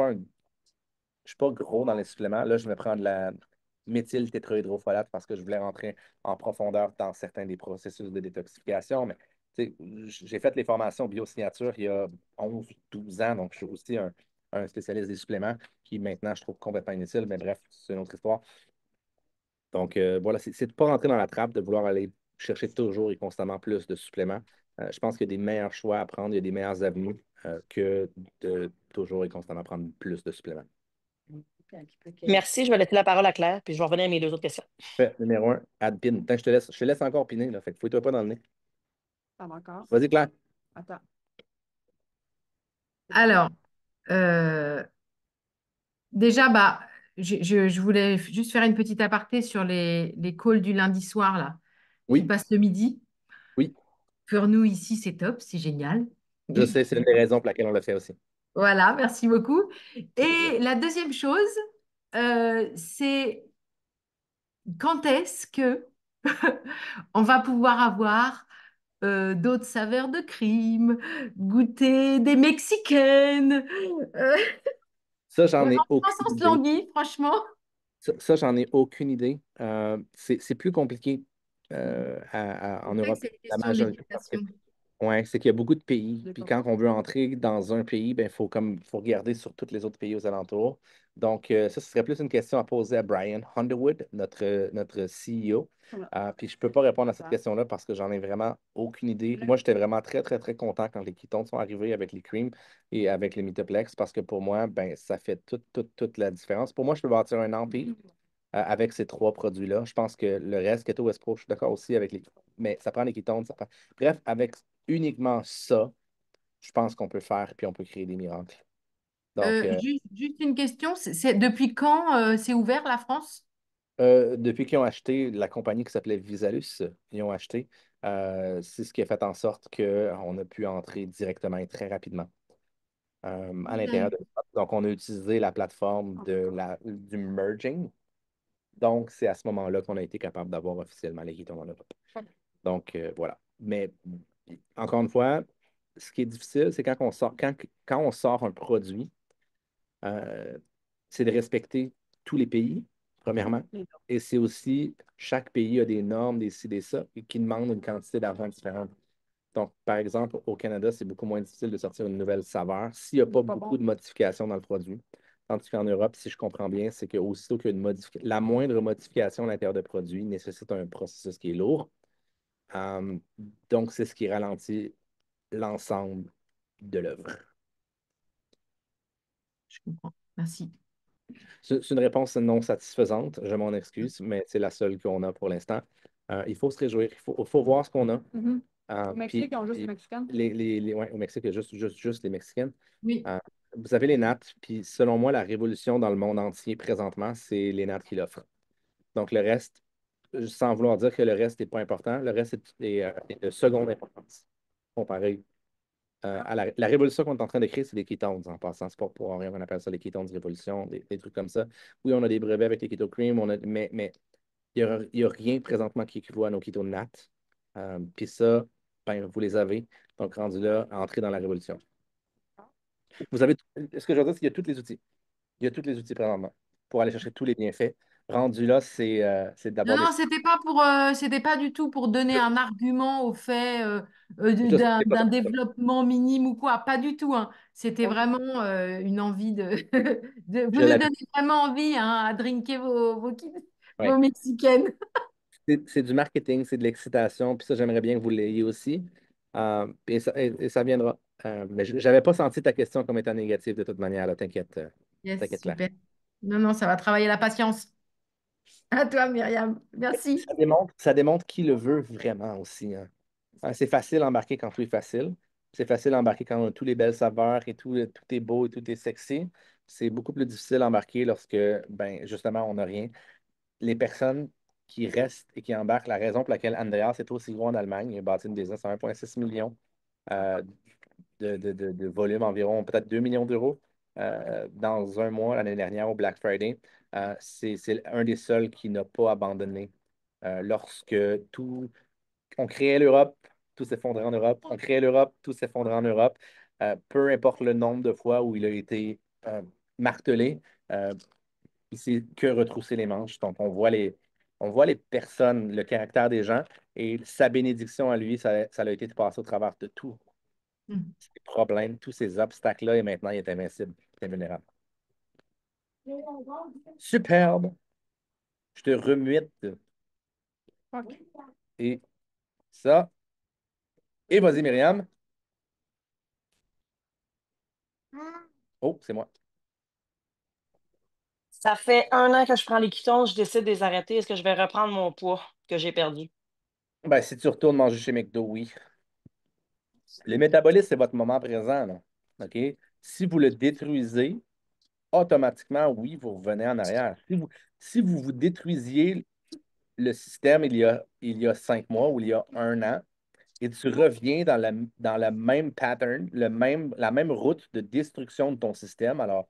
pas gros dans les suppléments. Là, je me prends de la méthyltétrahydrofolate parce que je voulais rentrer en profondeur dans certains des processus de détoxification. Mais tu sais, j'ai fait les formations biosignature il y a 11 12 ans, donc je suis aussi un spécialiste des suppléments qui maintenant je trouve complètement inutile, mais bref, c'est une autre histoire. Donc voilà, c'est de ne pas rentrer dans la trappe de vouloir aller chercher toujours et constamment plus de suppléments. Je pense qu'il y a des meilleurs choix à prendre, il y a des meilleures avenues que de toujours et constamment prendre plus de suppléments. Merci, je vais laisser la parole à Claire, puis je vais revenir à mes 2 autres questions. Fait, numéro 1, add pin. Attends, je te laisse encore piner, là. Fait que fouille-toi pas dans le nez. Ça va encore? Vas-y, Claire. Attends. Alors, déjà, bah, je voulais juste faire une petite aparté sur les calls du lundi soir, là, qui Oui, passent le midi. oui. Pour nous, ici, c'est top, c'est génial. Je sais, c'est une des raisons pour laquelle on le fait aussi. Voilà, merci beaucoup. Plaisir. Et la deuxième chose, c'est quand est-ce que on va pouvoir avoir d'autres saveurs de crime, goûter des mexicaines. Ça, j'en ai Franchement, aucune sans se idée. languir, franchement. Ça, j'en ai aucune idée. C'est plus compliqué C'est en vrai que Europe. c'est une La question majorité, parce que d'éducation. ouais, c'est qu'il y a beaucoup de pays. Puis quand on veut entrer dans un pays, ben, faut regarder sur tous les autres pays aux alentours. Donc, ça, ce serait plus une question à poser à Brian Underwood, notre CEO. Puis je ne peux pas répondre à cette question-là parce que j'en ai vraiment aucune idée. Moi, j'étais vraiment très, très, très content quand les ketones sont arrivés avec les creams et avec les Mitoplex parce que pour moi, ben, ça fait toute la différence. Pour moi, je peux bâtir un empire avec ces 3 produits-là. Je pense que le reste, Keto West Pro, je suis d'accord aussi avec les. Mais ça prend les ketones, ça prend. Bref, avec uniquement ça, je pense qu'on peut faire puis on peut créer des miracles. Donc, Juste une question, depuis quand c'est ouvert la France? depuis qu'ils ont acheté la compagnie qui s'appelait Visalus, ils ont acheté, c'est ce qui a fait en sorte qu'on a pu entrer directement et très rapidement à l'intérieur de l'Europe. Donc, on a utilisé la plateforme du merging. Donc, c'est à ce moment-là qu'on a été capable d'avoir officiellement les ketones en Europe. Donc, voilà. Mais encore une fois, ce qui est difficile, c'est quand on sort un produit, euh, c'est de respecter tous les pays, premièrement. Et c'est aussi, chaque pays a des normes, des ci, des ça, et qui demandent une quantité d'argent différente. Donc, par exemple, au Canada, c'est beaucoup moins difficile de sortir une nouvelle saveur s'il n'y a pas beaucoup de modifications dans le produit. Tandis qu'en Europe, si je comprends bien, c'est qu'aussitôt qu'il y a la moindre modification à l'intérieur de produit nécessite un processus qui est lourd. Euh, donc, c'est ce qui ralentit l'ensemble de l'œuvre. Je comprends. Merci. C'est une réponse non satisfaisante, je m'en excuse, mais c'est la seule qu'on a pour l'instant. Il faut se réjouir, il faut voir ce qu'on a. Au Mexique, ils ont juste les Mexicains. Ouais, au Mexique, il y a juste les Mexicaines. Oui. Vous avez les nattes, puis selon moi, la révolution dans le monde entier présentement, c'est les nattes qui l'offrent. Donc, le reste, sans vouloir dire que le reste n'est pas important, le reste est de seconde importance comparé à la révolution qu'on est en train de créer, c'est des ketones en passant. C'est pas pour rien qu'on appelle ça les ketones révolution, des trucs comme ça. Oui, on a des brevets avec les keto cream, mais il n'y a rien présentement qui équivaut à nos keto nat. Puis ça, ben, vous les avez. Donc, rendu là, à entrer dans la révolution. Vous avez, ce que je veux dire, c'est qu'il y a tous les outils. Il y a tous les outils présentement pour aller chercher tous les bienfaits. Rendu là, c'est Non, d'abord non, c'était pas du tout pour donner un argument au fait d'un développement minime ou quoi, pas du tout, hein. C'était vraiment une envie vous Je nous l'avais. donnez vraiment envie, hein, à drinker Ouais. vos mexicaines. C'est du marketing, c'est de l'excitation, puis ça, j'aimerais bien que vous l'ayez aussi. Et ça viendra. Mais je n'avais pas senti ta question comme étant négative de toute manière, là, t'inquiète, Yes, t'inquiète, Claire. super. Non, non, ça va travailler la patience. À toi, Myriam. Merci. Ça démontre qui le veut vraiment aussi, hein. C'est facile à embarquer quand tout est facile. C'est facile à embarquer quand on a tous les belles saveurs et tout est beau et tout est sexy. C'est beaucoup plus difficile à embarquer lorsque, ben, justement, on n'a rien. Les personnes qui restent et qui embarquent, la raison pour laquelle Andreas est aussi gros en Allemagne, il a bâti une business à 1,6 million euh, de volume, environ peut-être 2 millions d'euros dans un mois l'année dernière au Black Friday. C'est un des seuls qui n'a pas abandonné lorsque on créait l'Europe, tout s'effondrait en Europe. On créait l'Europe, tout s'effondrait en Europe. Peu importe le nombre de fois où il a été martelé, euh, il s'est que retrousser les manches. Donc, on voit les personnes, le caractère des gens et sa bénédiction à lui, ça a été de passer au travers de tout. Ces problèmes, tous ces obstacles-là, et maintenant, il est invincible, il est vulnérable. Superbe. Je te remuette. Et ça. Et vas-y, Myriam. Oh, c'est moi. Ça fait 1 an que je prends les ketones, je décide de les arrêter. Est-ce que je vais reprendre mon poids que j'ai perdu? Ben, si tu retournes manger chez McDo, oui. Le métabolisme, c'est votre moment présent, là. OK? Si vous le détruisez, automatiquement, oui, vous revenez en arrière. Si vous vous détruisiez le système il y a 5 mois ou il y a 1 an, et tu reviens dans la même pattern, la même route de destruction de ton système, alors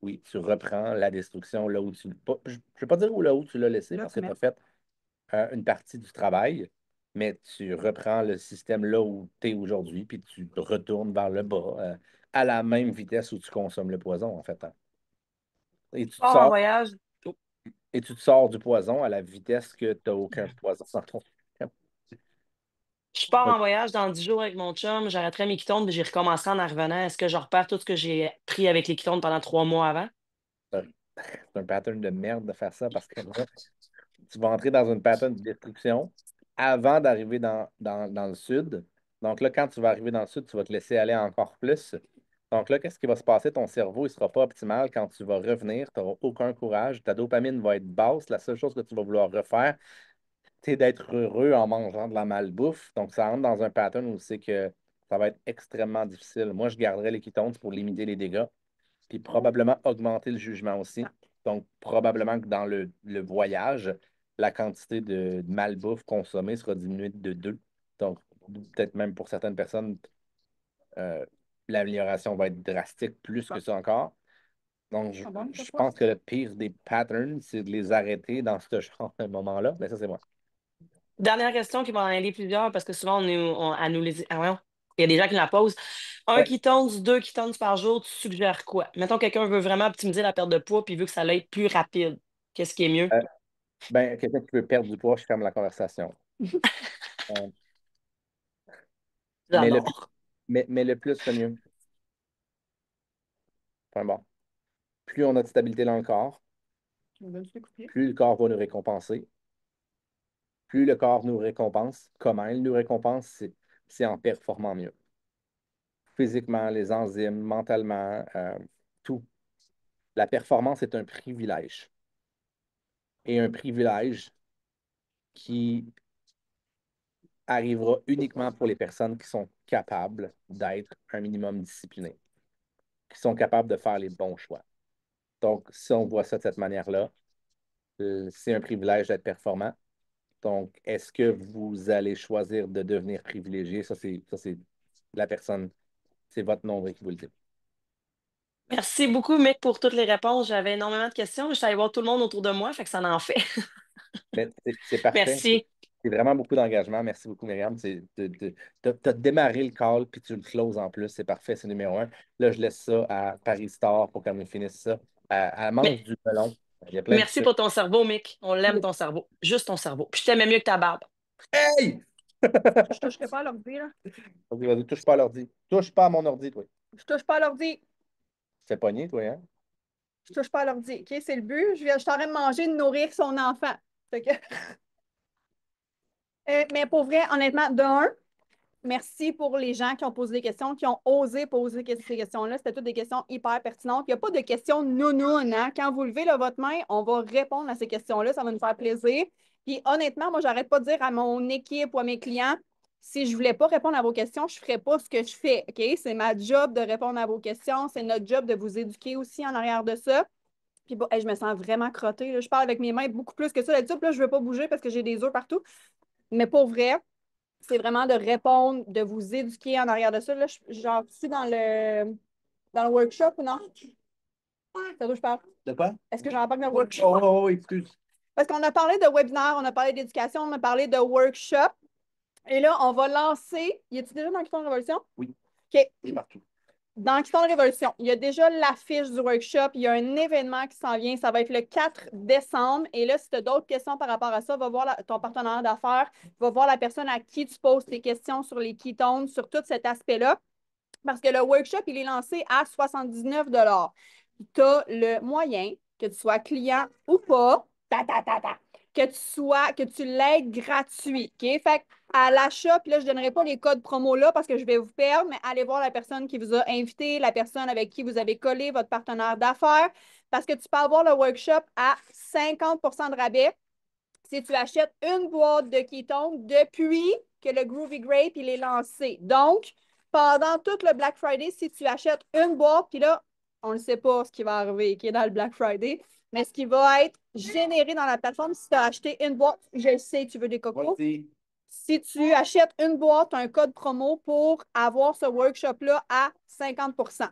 oui, tu reprends la destruction là où tu... Je ne vais pas dire là où tu l'as laissé parce que tu as fait une partie du travail, mais tu reprends le système là où tu es aujourd'hui, puis tu retournes vers le bas à la même vitesse où tu consommes le poison, en fait, hein. Et tu te Pars en sors, voyage. et tu te sors du poison à la vitesse que tu n'as aucun poison dans ton système. Je pars en voyage dans 10 jours avec mon chum, j'arrêterai mes ketones, puis j'y recommencerai en revenant. Est-ce que je repère tout ce que j'ai pris avec les ketones pendant 3 mois avant? C'est un pattern de merde de faire ça parce que là, tu vas entrer dans une pattern de destruction avant d'arriver dans le sud. Donc là, quand tu vas arriver dans le sud, tu vas te laisser aller encore plus. Donc là, qu'est-ce qui va se passer? Ton cerveau, il ne sera pas optimal quand tu vas revenir. Tu n'auras aucun courage. Ta dopamine va être basse. La seule chose que tu vas vouloir refaire, c'est d'être heureux en mangeant de la malbouffe. Donc, ça rentre dans un pattern où c'est que ça va être extrêmement difficile. Moi, je garderais les ketones pour limiter les dégâts puis probablement augmenter le jugement aussi. Donc, probablement que dans le voyage, la quantité de malbouffe consommée sera diminuée de 2. Donc, peut-être même pour certaines personnes, euh, l'amélioration va être drastique plus que ça encore. Donc, je pense que le pire des patterns, c'est de les arrêter dans ce genre de moment-là. Mais ça, c'est moi. Dernière question qui va en aller plusieurs parce que souvent, à nous les. Ah, voyons. Il y a des gens qui la posent. Un Ouais. ketones, 2 ketones par jour, tu suggères quoi? Mettons, quelqu'un veut vraiment optimiser la perte de poids puis veut que ça aille plus rapide. Qu'est-ce qui est mieux? Ben, quelqu'un qui veut perdre du poids, je ferme la conversation. Euh, mais, le, J'adore. mais le plus, le mieux. Enfin bon. Plus on a de stabilité dans le corps, plus le corps va nous récompenser. Plus le corps nous récompense, comment il nous récompense, c'est en performant mieux. Physiquement, les enzymes, mentalement, tout. La performance est un privilège. Et un privilège qui arrivera uniquement pour les personnes qui sont capables d'être un minimum disciplinées, qui sont capables de faire les bons choix. Donc, si on voit ça de cette manière-là, c'est un privilège d'être performant. Donc, est-ce que vous allez choisir de devenir privilégié? Ça, c'est la personne, c'est votre nombre qui vous le dit. Merci beaucoup, Mick, pour toutes les réponses. J'avais énormément de questions. Je suis allée voir tout le monde autour de moi, fait que ça en fait. Mais c'est parfait. Merci. C'est vraiment beaucoup d'engagement. Merci beaucoup, Myriam. Tu as démarré le call puis tu le closes en plus. C'est parfait, c'est numéro 1. Là, je laisse ça à Paris Star pour qu'elle me finisse ça. Elle mange Mais du melon. Il y a plein de merci sucre. pour ton cerveau, Mick. On l'aime, ton cerveau. Juste ton cerveau. Puis je t'aimais mieux que ta barbe. Hey! Je toucherai pas à l'ordi, là. Vas-y, touche pas à l'ordi. Touche pas à mon ordi, toi. Je touche pas à l'ordi. Tu fais pogner, toi, hein? Je touche pas à l'ordi. OK, c'est le but. Je suis en train de manger, de nourrir son enfant. Fait que... mais pour vrai, honnêtement, de un, merci pour les gens qui ont posé des questions, qui ont osé poser ces questions-là. C'était toutes des questions hyper pertinentes. Il n'y a pas de questions nounounes, hein? Quand vous levez là, votre main, on va répondre à ces questions-là. Ça va nous faire plaisir. Puis honnêtement, moi, j'arrête pas de dire à mon équipe ou à mes clients, si je ne voulais pas répondre à vos questions, je ne ferais pas ce que je fais. OK? C'est ma job de répondre à vos questions. C'est notre job de vous éduquer aussi en arrière de ça. Puis bon, hey, je me sens vraiment crottée, là. Je parle avec mes mains beaucoup plus que ça. Là-dessus, là, je ne veux pas bouger parce que j'ai des œufs partout. Mais pour vrai, c'est vraiment de répondre, de vous éduquer en arrière de ça. Là, j'en suis dans le workshop ou non? C'est d'où je parle? De quoi? Est-ce que j'en parle dans le workshop? Oh, excuse. Parce qu'on a parlé de webinaire, on a parlé d'éducation, on a parlé de workshop. Et là, on va lancer. Y a-t-il déjà dans Kiton Révolution? Oui. OK. C'est partout. Dans Kiton Révolution, il y a déjà l'affiche du workshop. Il y a un événement qui s'en vient. Ça va être le 4 décembre. Et là, si tu as d'autres questions par rapport à ça, va voir ton partenaire d'affaires, va voir la personne à qui tu poses tes questions sur les ketones, sur tout cet aspect-là. Parce que le workshop, il est lancé à 79 $. Tu as le moyen, que tu sois client ou pas, que tu l'aides gratuit. OK? Fait à l'achat, puis là, je ne donnerai pas les codes promo là parce que je vais vous perdre, mais allez voir la personne qui vous a invité, la personne avec qui vous avez collé, votre partenaire d'affaires, parce que tu peux avoir le workshop à 50 % de rabais si tu achètes une boîte de ketones depuis que le Groovy Grape il est lancé. Donc, pendant tout le Black Friday, si tu achètes une boîte, puis là, on ne sait pas ce qui va arriver, qui est dans le Black Friday, mais ce qui va être généré dans la plateforme, si tu as acheté une boîte, je sais, tu veux des cocos. Vas-y. Si tu achètes une boîte, tu as un code promo pour avoir ce workshop-là à 50 %.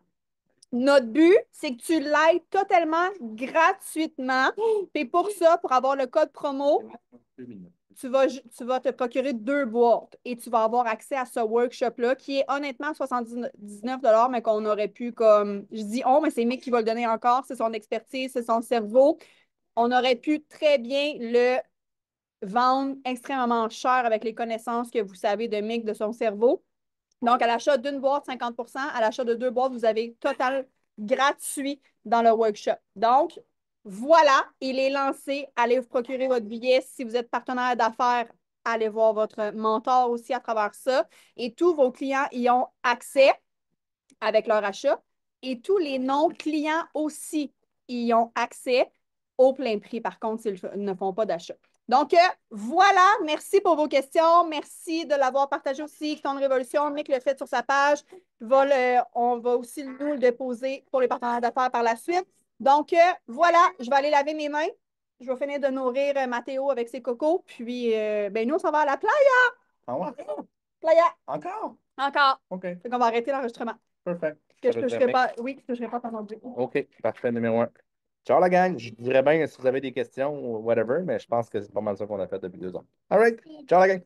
Notre but, c'est que tu l'aides totalement gratuitement. Et pour ça, pour avoir le code promo, tu vas te procurer 2 boîtes et tu vas avoir accès à ce workshop-là qui est honnêtement 79 $, mais qu'on aurait pu comme, je dis on, mais c'est Mick qui va le donner encore, c'est son expertise, c'est son cerveau. On aurait pu très bien le vendre extrêmement cher avec les connaissances que vous savez de Mick, de son cerveau. Donc, à l'achat d'une boîte, 50 %, à l'achat de 2 boîtes, vous avez total gratuit dans le workshop. Donc, voilà, il est lancé. Allez vous procurer votre billet. Si vous êtes partenaire d'affaires, allez voir votre mentor aussi à travers ça. Et tous vos clients y ont accès avec leur achat. Et tous les non-clients aussi y ont accès au plein prix, par contre, s'ils ne font pas d'achat. Donc, voilà, merci pour vos questions. Merci de l'avoir partagé aussi. Kiton Révolution, Mick le fait sur sa page. On va aussi nous le déposer pour les partenaires d'affaires par la suite. Donc, voilà, je vais aller laver mes mains. Je vais finir de nourrir Mathéo avec ses cocos. Puis, ben, nous, on s'en va à la playa. Ah ouais? Playa. Encore? Encore. OK. Fait qu'on va arrêter l'enregistrement. Perfect. Que je ne toucherai pas. Oui, je ne toucherai pas par mon Dieu. OK, parfait, numéro 1. Ciao la gang. Je dirais bien si vous avez des questions ou whatever, mais je pense que c'est pas mal ça qu'on a fait depuis 2 ans. All right. Ciao la gang.